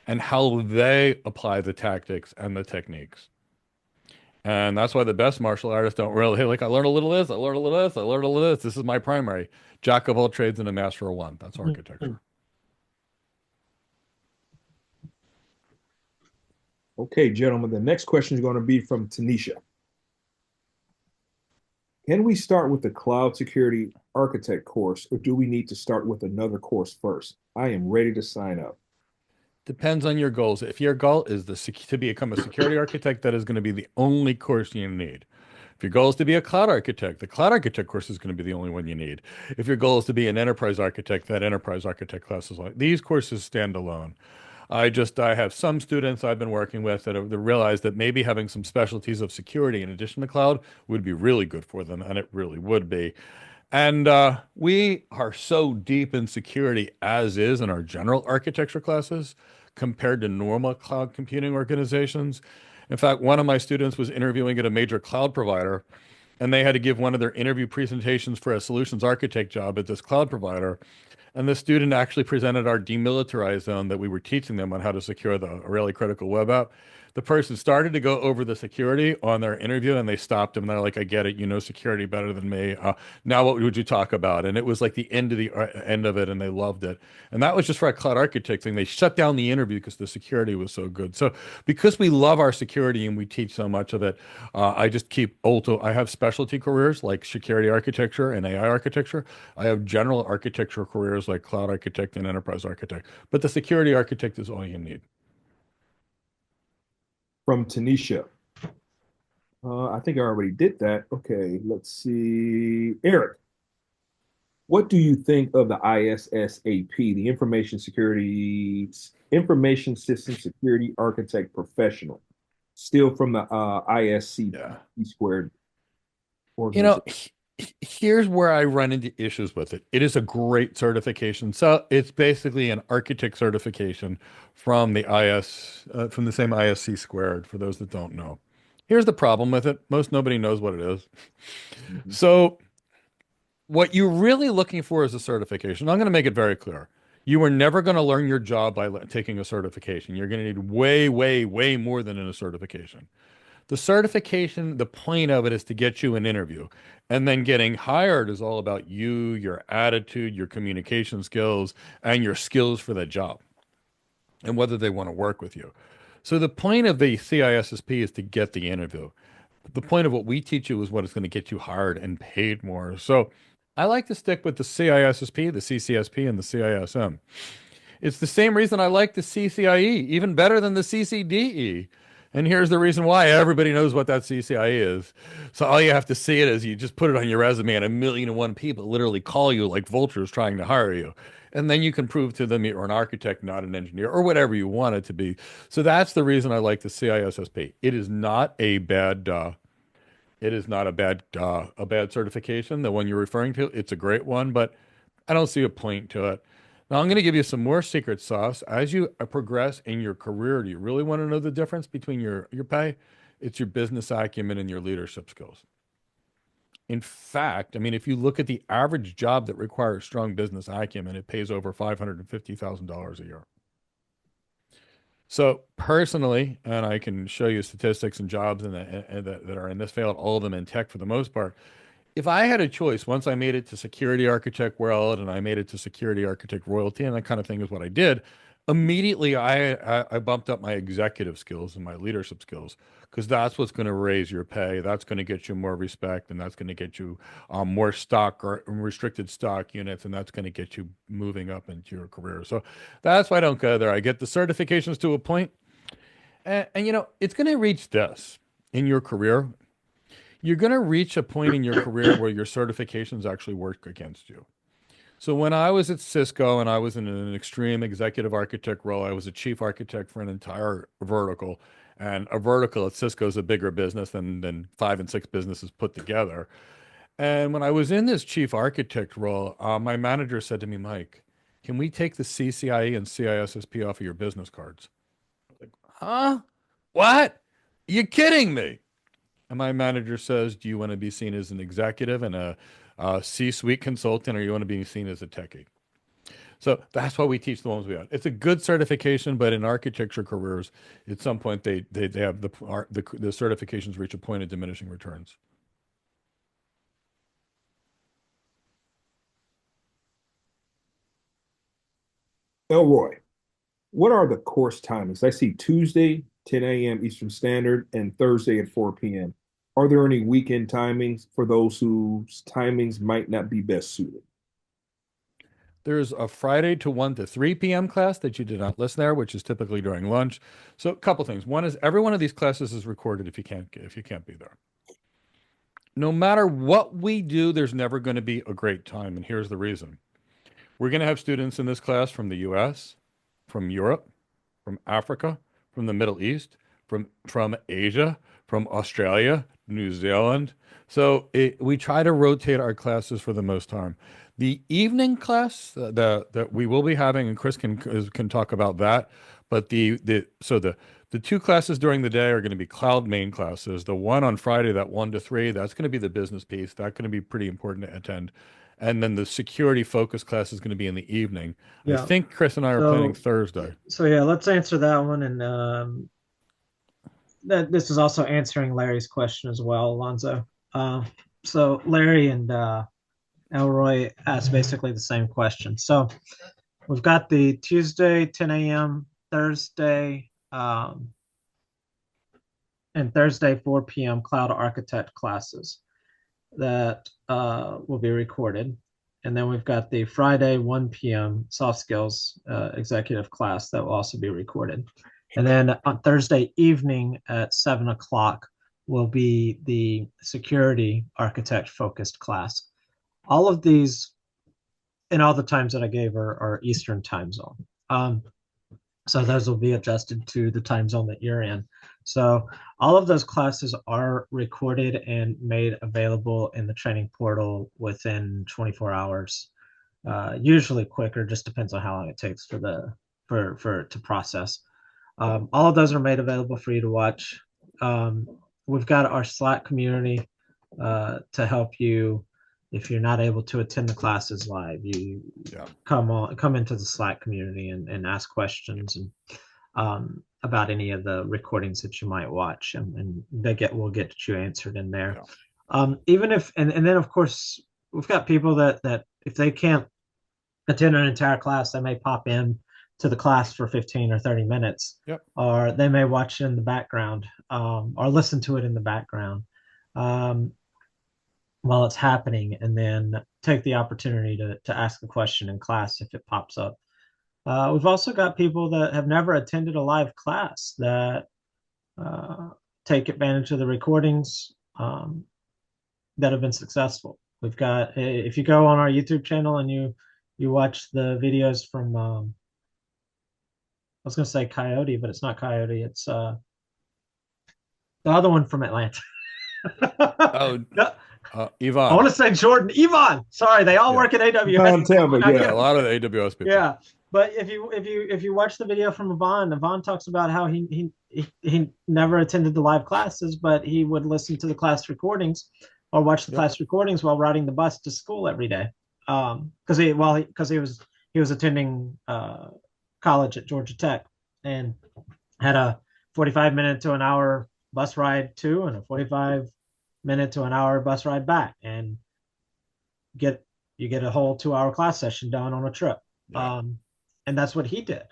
and how they apply the tactics and the techniques. And that's why the best martial artists don't really, hey, like, I learned a little of this, I learned a little of this, I learned a little of this. This is my primary. Jack of all trades and a master of one. That's architecture. Okay, gentlemen, the next question is going to be from Tanisha. Can we start with the cloud security architect course, or do we need to start with another course first? I am ready to sign up. Depends on your goals. If your goal is to become a security architect, that is going to be the only course you need. If your goal is to be a cloud architect, the cloud architect course is going to be the only one you need. If your goal is to be an enterprise architect, that enterprise architect class is like these courses stand alone. I have some students I've been working with that realize that maybe having some specialties of security in addition to cloud would be really good for them, and it really would be. And we are so deep in security as is in our general architecture classes compared to normal cloud computing organizations. In fact, one of my students was interviewing at a major cloud provider, and they had to give one of their interview presentations for a solutions architect job at this cloud provider. And the student actually presented our demilitarized zone that we were teaching them on how to secure the really critical web app. The person started to go over the security on their interview and they stopped him. They're like, I get it. You know security better than me. Now what would you talk about? And it was like the end of it and they loved it. And that was just for a cloud architect thing. They shut down the interview because the security was so good. So because we love our security and we teach so much of it, I just keep also, I have specialty careers like security architecture and AI architecture. I have general architecture careers like cloud architect and enterprise architect, but the security architect is all you need. From Tanisha. I think I already did that. Okay, let's see. Eric, what do you think of the ISSAP, the Information System Security Architect Professional, still from the ISC Yeah. squared You know, organization? here's where I run into issues with it. It is a great certification. So it's basically an architect certification from the from the same ISC squared, for those that don't know. Here's the problem with it. Most nobody knows what it is. Mhm. So what you're really looking for is a certification. I'm going to make it very clear. You are never going to learn your job by taking a certification. You're going to need way, way, way more than in a certification. The certification, the point of it is to get you an interview. And then getting hired is all about you, your attitude, your communication skills, and your skills for the job and whether they want to work with you. So the point of the CISSP is to get the interview. The point of what we teach you is what is going to get you hired and paid more. So I like to stick with the CISSP, the CCSP, and the CISM. It's the same reason I like the CCIE, even better than the CCDE. And here's the reason why everybody knows what that CCIE is. So all you have to see it is you just put it on your resume, and 1,000,001 people literally call you like vultures trying to hire you. And then you can prove to them you're an architect, not an engineer, or whatever you want it to be. So that's the reason I like the CISSP. It is not a bad certification. The one you're referring to, it's a great one, but I don't see a point to it. Now I'm going to give you some more secret sauce. As you progress in your career, do you really want to know the difference between your pay? It's your business acumen and your leadership skills. In fact, I mean, if you look at the average job that requires strong business acumen, it pays over $550,000 a year. So personally, and I can show you statistics and jobs that are in this field, all of them in tech for the most part. If I had a choice, once I made it to security architect world and I made it to security architect royalty, and that kind of thing is what I did, immediately I bumped up my executive skills and my leadership skills because that's what's going to raise your pay. That's going to get you more respect, and that's going to get you more stock or restricted stock units, and that's going to get you moving up into your career. So that's why I don't go there. I get the certifications to a point, and you know it's going to reach this in your career. You're going to reach a point in your career where your certifications actually work against you. So when I was at Cisco and I was in an extreme executive architect role, I was a chief architect for an entire vertical. And a vertical at Cisco is a bigger business than five and six businesses put together. And when I was in this chief architect role, my manager said to me, Mike, can we take the CCIE and CISSP off of your business cards? Like, huh? What? You kidding me? And my manager says, do you want to be seen as an executive and a C-suite consultant, or you want to be seen as a techie? So that's why we teach the ones we have. It's a good certification, but in architecture careers, at some point they have the certifications reach a point of diminishing returns. Elroy, what are the course timings? I see Tuesday, 10 a.m. Eastern Standard, and Thursday at 4 p.m. Are there any weekend timings for those whose timings might not be best suited? There's a Friday to 1 to 3 p.m. class that you did not list there, which is typically during lunch. So a couple things. One is every one of these classes is recorded if you can't be there. No matter what we do, there's never going to be a great time, and here's the reason. We're going to have students in this class from the US, from Europe, from Africa, from the Middle East, from Asia, from Australia, New Zealand. So we try to rotate our classes for the most time. The evening class that we will be having, and Chris can talk about that. But the two classes during the day are going to be cloud main classes. The one on Friday, that 1 to 3, that's going to be the business piece. That's going to be pretty important to attend. And then the security focus class is going to be in the evening. I Yeah. think Chris and I are planning Thursday. So yeah, let's answer that one. And this is also answering Larry's question as well, Alonzo. So Larry and Elroy asked basically the same question. So we've got the Tuesday 10 a.m., Thursday, and Thursday 4 p.m. Cloud Architect classes that will be recorded. And then we've got the Friday 1 p.m. Soft Skills executive class that will also be recorded. And then on Thursday evening at 7 o'clock will be the Security Architect focused class. All of these and all the times that I gave are Eastern time zone. So those will be adjusted to the time zone that you're in. So all of those classes are recorded and made available in the training portal within 24 hours. Usually quicker, just depends on how long it takes for it to process. All of those are made available for you to watch. We've got our Slack community to help you if you're not able to attend the classes live. You come into the Slack community and ask questions and about any of the recordings that you might watch, and we'll get you answered in there. Even if and then of course we've got people that if they can't attend an entire class, they may pop in to the class for 15 or 30 minutes, or they may watch it in the background, or listen to it in the background while it's happening, and then take the opportunity to ask a question in class if it pops up. We've also got people that have never attended a live class that take advantage of the recordings that have been successful. We've got, if you go on our YouTube channel and you watch the videos from, I was going to say Coyote, but it's not Coyote. It's the other one from Atlanta. Yvonne. I want to say Jordan. Yvonne. Sorry, they all work at AWS. Yeah, a lot of the AWS people. Yeah, but if you watch the video from Yvonne talks about how he never attended the live classes, but he would listen to the class recordings or watch the class recordings while riding the bus to school every day. Because he was attending college at Georgia Tech and had a 45-minute to an hour bus ride to and a 45-minute to an hour bus ride back, and you get a whole 2-hour class session done on a trip. And that's what he did,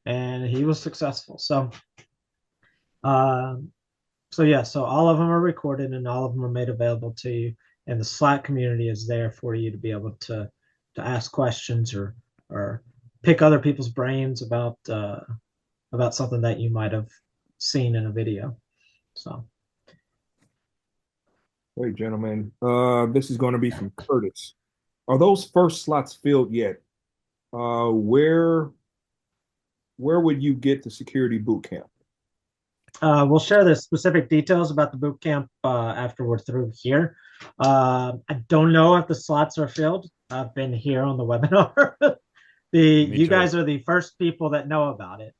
and he was successful. So so all of them are recorded and all of them are made available to you, and the Slack community is there for you to be able to ask questions or pick other people's brains about something that you might have seen in a video. So hey gentlemen, this is going to be from Curtis. Are those first slots filled yet? Where would you get the security boot camp? We'll share the specific details about the boot camp after we're through here. I don't know if the slots are filled. I've been here on the webinar. You guys are the first people that know about it,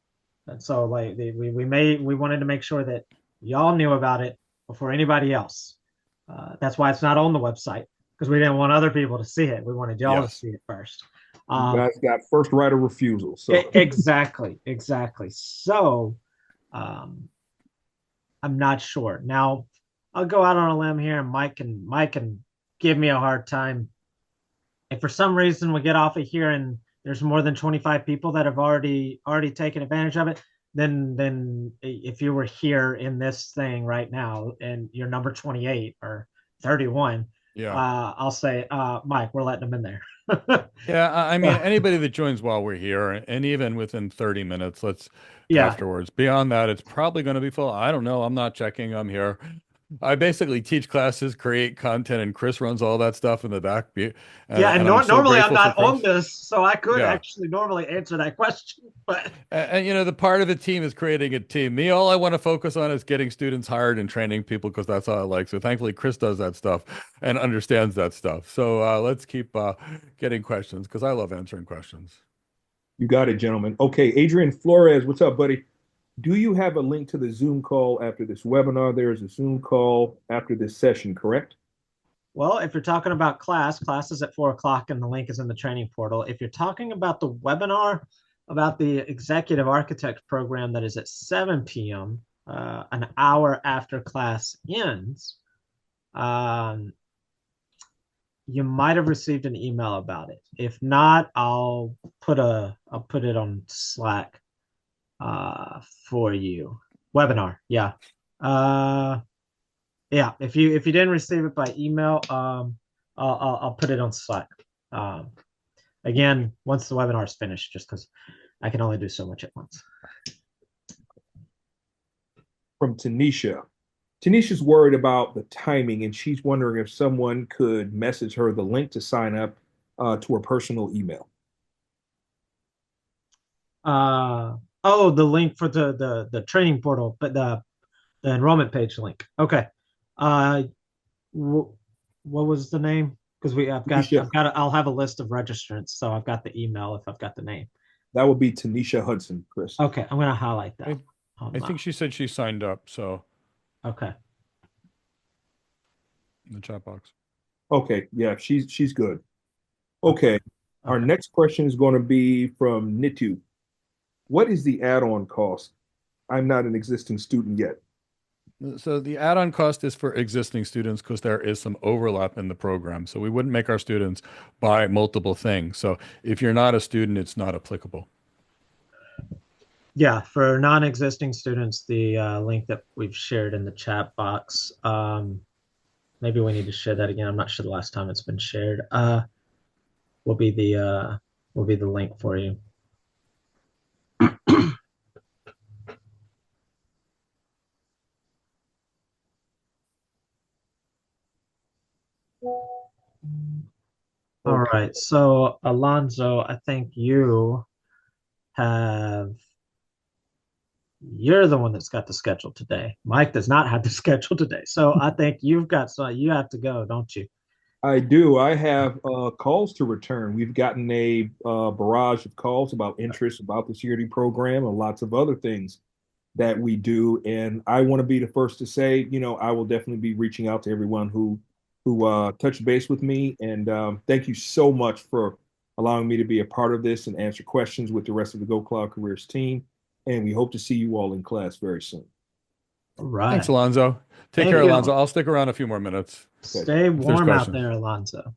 and so we wanted to make sure that y'all knew about it before anybody else. That's why it's not on the website, because we didn't want other people to see it. We wanted y'all to see it first. You guys got first right of refusal. So exactly. So I'm not sure. Now I'll go out on a limb here, and Mike can give me a hard time. If for some reason we get off of here and there's more than 25 people that have already taken advantage of it, then if you were here in this thing right now and you're number 28 or 31, I'll say, Mike, we're letting them in there. I mean, anybody that joins while we're here, and even within 30 minutes, afterwards. Beyond that, it's probably going to be full. I don't know. I'm not checking. I'm here. I basically teach classes, create content, and Chris runs all that stuff in the back. And, Yeah, and and I'm so normally I'm grateful for not on Chris. this, so I could Yeah. actually normally answer that question. But You know, the part of the team is creating a team. Me, all I want to focus on is getting students hired and training people because that's all I like. So thankfully, Chris does that stuff and understands that stuff. So let's keep getting questions because I love answering questions. You got it, gentlemen. Okay, Adrian Flores, what's up, buddy? Do you have a link to the Zoom call after this webinar? There is a Zoom call after this session, correct? well, if you're talking about class is at 4 o'clock and the link is in the training portal. If you're talking about the webinar about the executive architect program that is at 7 p.m., an hour after class ends, um, you might have received an email about it. If not, I'll put it on Slack for you. Webinar, yeah. Yeah, if you didn't receive it by email, I'll put it on Slack. Um, again, once the webinar is finished, just because I can only do so much at once. From Tanisha. Tanisha's worried about the timing, and she's wondering if someone could message her the link to sign up to her personal email. Oh, the link for the training portal, but the enrollment page link. Okay. Uh, what was the name? Because Tanisha, I'll have a list of registrants, so I've got the email if I've got the name. that would be Tanisha Hudson, Chris. Okay, I'm gonna highlight that. I think she said she signed up. So Okay. in the chat box. Okay, yeah, she's good. Okay, our Okay. next question is going to be from Nitu. What is the add-on cost? I'm not an existing student yet. So the add-on cost is for existing students because there is some overlap in the program. So we wouldn't make our students buy multiple things. So if you're not a student, it's not applicable. Yeah, for non-existing students, the link that we've shared in the chat box. Maybe we need to share that again. I'm not sure the last time it's been shared. Will be the link for you. All Okay. right. So Alonzo, I think have you're the one that's got the schedule today. Mike does not have the schedule today. So I think you have to go, don't you? I do. I have calls to return. We've gotten a barrage of calls about interest about the security program and lots of other things that we do. And I want to be the first to say, I will definitely be reaching out to everyone who touched base with me. And thank you so much for allowing me to be a part of this and answer questions with the rest of the Go Cloud Careers team. And we hope to see you all in class very soon. All right. Thanks, Alonzo. Take Thank care, you. Alonzo. I'll stick around a few more minutes Stay if there's warm out questions. there, Alonzo.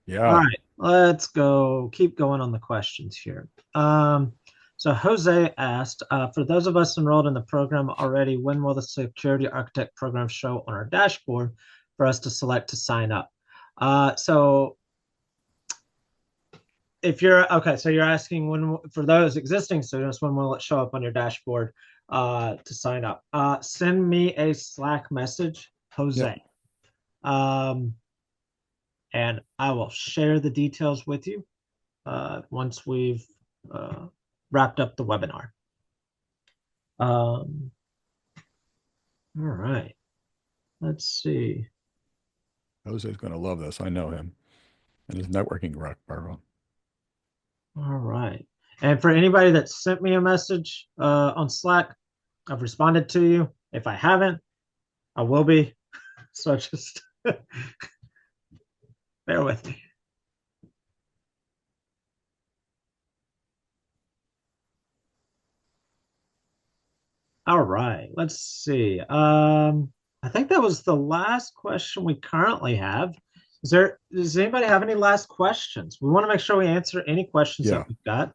Yeah. All right, let's go. Keep going on the questions here. So Jose asked, for those of us enrolled in the program already, when will the Security Architect program show on our dashboard for us to select to sign up? So if you're okay, so you're asking when for those existing students, when will it show up on your dashboard to sign up? Send me a Slack message, Jose. Yep. And I will share the details with you once we've wrapped up the webinar. All right. Let's see. Jose's going to love this. I know him and his networking background. All right. And for anybody that sent me a message on Slack, I've responded to you. If I haven't, I will be. So just bear with me. All right, let's see. I think that was the last question we currently have. Does anybody have any last questions? We want to make sure we answer any questions that we've got.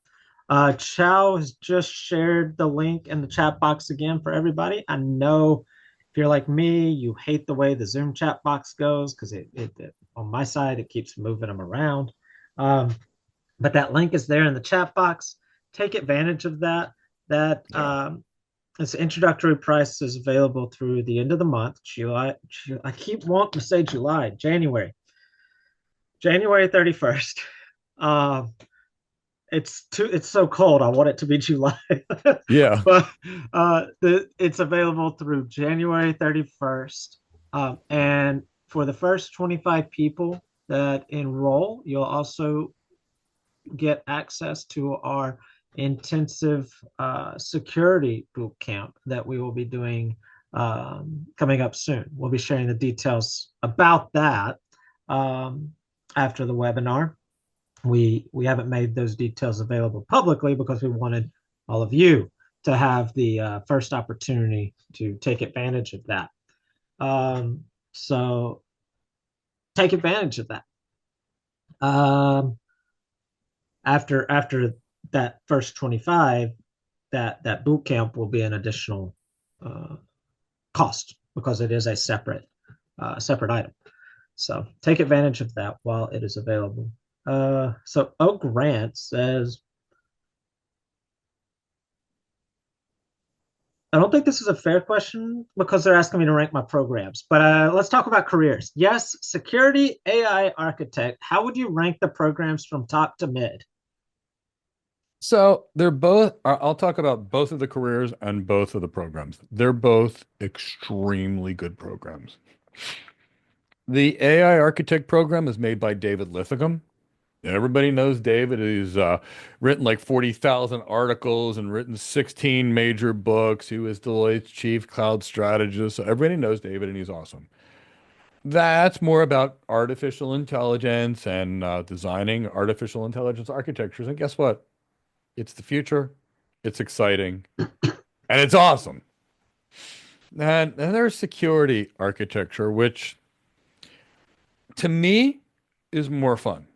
Chow has just shared the link in the chat box again for everybody. I know if you're like me, you hate the way the Zoom chat box goes because it on my side, it keeps moving them around. But that link is there in the chat box. Take advantage of that. This introductory price is available through the end of the month, July. I keep wanting to say July, January 31st. Um, it's so cold. I want it to be July, Yeah. but it's available through January 31st. And for the first 25 people that enroll, you'll also get access to our intensive security boot camp that we will be doing coming up soon. We'll be sharing the details about that after the webinar. We haven't made those details available publicly because we wanted all of you to have the first opportunity to take advantage of that. So take advantage of that. After that first 25, that boot camp will be an additional cost because it is a separate item. So take advantage of that while it is available. So Oak Grant says, I don't think this is a fair question because they're asking me to rank my programs, but let's talk about careers. Yes, security AI architect. How would you rank the programs from top to mid? So they're both, I'll talk about both of the careers and both of the programs. They're both extremely good programs. The AI architect program is made by David Lithicum. Everybody knows David. He's written like 40,000 articles and written 16 major books. He was Deloitte's chief cloud strategist. So everybody knows David and he's awesome. That's more about artificial intelligence and designing artificial intelligence architectures. And guess what? It's the future. It's exciting and it's awesome. And there's security architecture, which to me is more fun.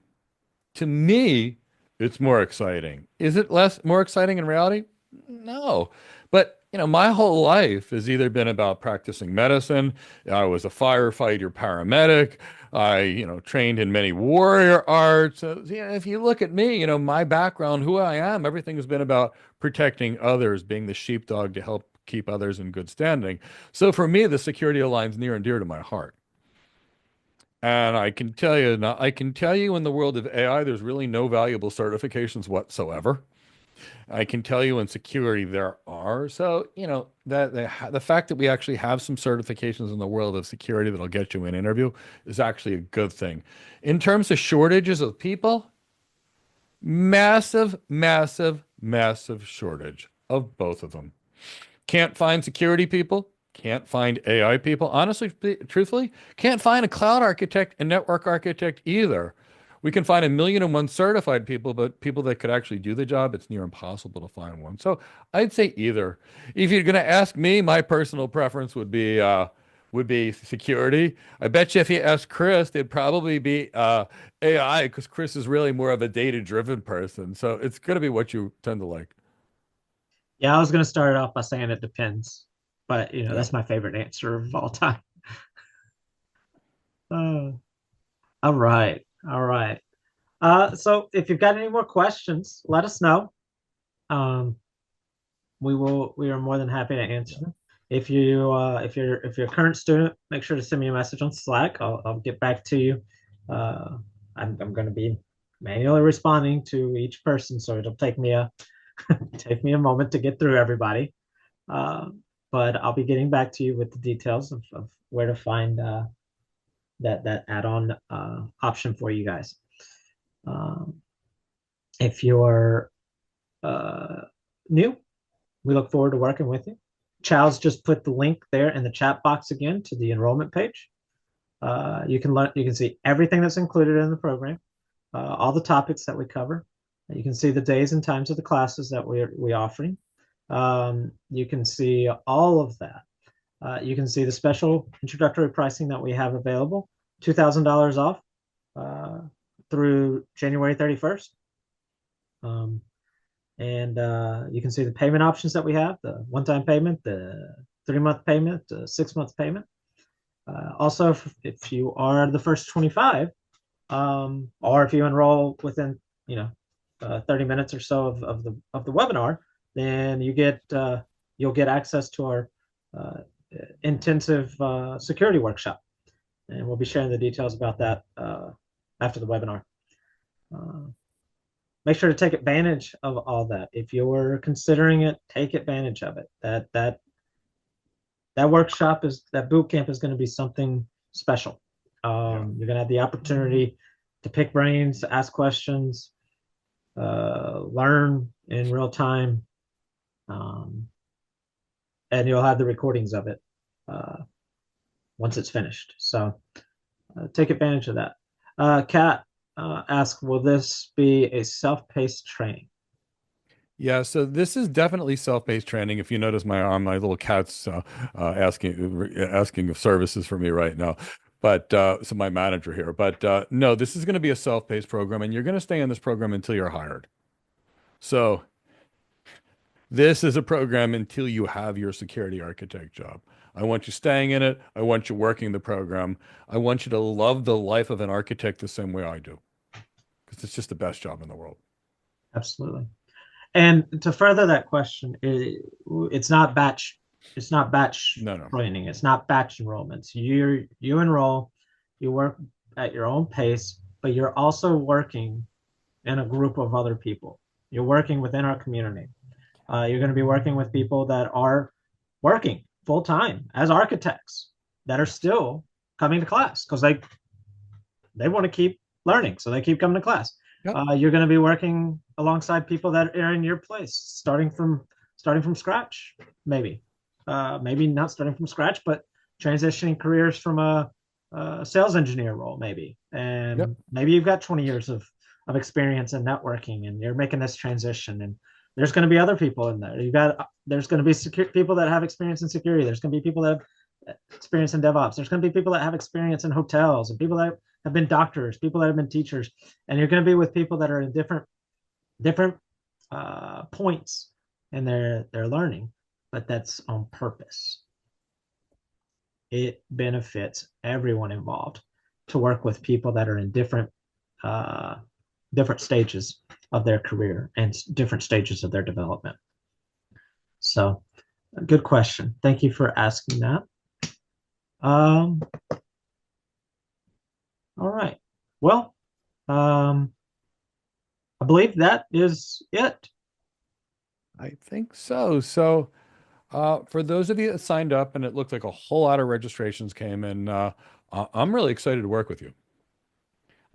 To me, it's more exciting. Is it more exciting in reality? No. But, my whole life has either been about practicing medicine. I was a firefighter, paramedic. I, trained in many warrior arts. If you look at me, my background, who I am, everything has been about protecting others, being the sheepdog to help keep others in good standing. So for me, the security aligns near and dear to my heart. And I can tell you now, I can tell you in the world of AI, there's really no valuable certifications whatsoever. I can tell you in security there are. So, that the fact that we actually have some certifications in the world of security that'll get you an interview is actually a good thing. In terms of shortages of people, massive, massive, massive shortage of both of them. Can't find security people. Can't find AI people. Honestly, truthfully, can't find a cloud architect and network architect either. We can find 1,000,001 certified people, but people that could actually do the job, it's near impossible to find one. So I'd say either. If you're going to ask me, my personal preference would be security. I bet you if you ask Chris, it'd probably be AI because Chris is really more of a data-driven person. So it's going to be what you tend to like. Yeah, I was going to start it off by saying it depends, but Yeah. that's my favorite answer of all time. Uh, all right, all right. So if you've got any more questions, let us know. Um, we are more than happy to answer them. If you're a current student, make sure to send me a message on Slack. I'll get back to you. Uh, I'm going to be manually responding to each person, so it'll take me a moment to get through everybody. Uh, but I'll be getting back to you with the details of where to find that add-on option for you guys. Um, if you're uh, new, we look forward to working with you. Chow's just put the link there in the chat box again to the enrollment page. You can see everything that's included in the program, all the topics that we cover. You can see the days and times of the classes that we're offering. You can see all of that. You can see the special introductory pricing that we have available, $2,000 off through January 31st. And you can see the payment options that we have, the one-time payment, the 3-month payment, the 6-month payment. Also, if you are the first 25, or if you enroll within 30 minutes or so of the webinar, then you get you'll get access to our intensive security workshop. And we'll be sharing the details about that after the webinar. Make sure to take advantage of all that. If you're considering it, take advantage of it. That workshop that boot camp is going to be something special. You're going to have the opportunity to pick brains, ask questions, learn in real time, and you'll have the recordings of it once it's finished. So take advantage of that. Kat asked, will this be a self-paced training? Yeah, so this is definitely self-paced training. If you notice my little cat's asking of services for me right now. But so my manager here. But no, this is going to be a self-paced program, and you're going to stay in this program until you're hired. So this is a program until you have your security architect job. I want you staying in it. I want you working the program. I want you to love the life of an architect the same way I do, because it's just the best job in the world. Absolutely. And to further that question, it's not batch. It's not batch No. training. It's not batch enrollments. You enroll, you work at your own pace, but you're also working in a group of other people. You're working within our community. You're going to be working with people that are working full time as architects that are still coming to class because they want to keep learning, so they keep coming to class. Yep. You're going to be working alongside people that are in your place, starting from scratch, maybe not starting from scratch, but transitioning careers from a sales engineer role, maybe, and Yep. maybe you've got 20 years of experience in networking, and you're making this transition. And there's going to be other people in there. There's going to be people that have experience in security. There's going to be people that have experience in DevOps. There's going to be people that have experience in hotels, and people that have been doctors, people that have been teachers, and you're going to be with people that are in different points in their learning, but that's on purpose. It benefits everyone involved to work with people that are in different stages of their career and different stages of their development. So, good question. Thank you for asking that. All right. Well, I believe that is it. I think so. So, for those of you that signed up, and it looked like a whole lot of registrations came in, I'm really excited to work with you.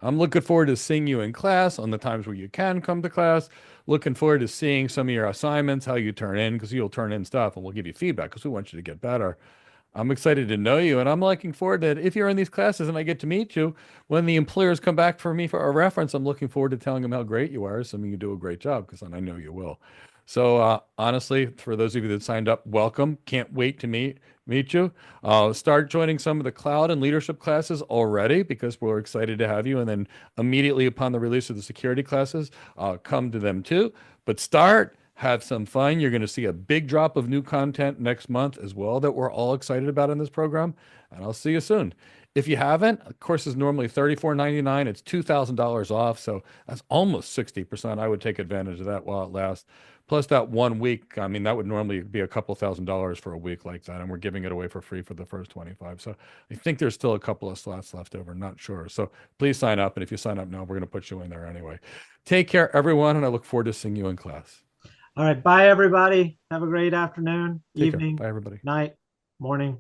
I'm looking forward to seeing you in class on the times where you can come to class. Looking forward to seeing some of your assignments, how you turn in, because you'll turn in stuff and we'll give you feedback because we want you to get better. I'm excited to know you, and I'm looking forward that if you're in these classes and I get to meet you, when the employers come back for me for a reference, I'm looking forward to telling them how great you are, assuming you do a great job, because I know you will. So honestly, for those of you that signed up, welcome. Can't wait to meet you. Start joining some of the cloud and leadership classes already because we're excited to have you. And then immediately upon the release of the security classes, come to them too. But start. Have some fun. You're going to see a big drop of new content next month as well that we're all excited about in this program. And I'll see you soon. If you haven't, the course is normally $34.99. It's $2,000 off. So that's almost 60%. I would take advantage of that while it lasts. Plus that 1 week, I mean, that would normally be a couple $1,000s for a week like that. And we're giving it away for free for the first 25. So I think there's still a couple of slots left over. Not sure. So please sign up. And if you sign up now, we're going to put you in there anyway. Take care, everyone. And I look forward to seeing you in class. All right. Bye, everybody. Have a great afternoon, Take care. evening, Bye, everybody. night, morning.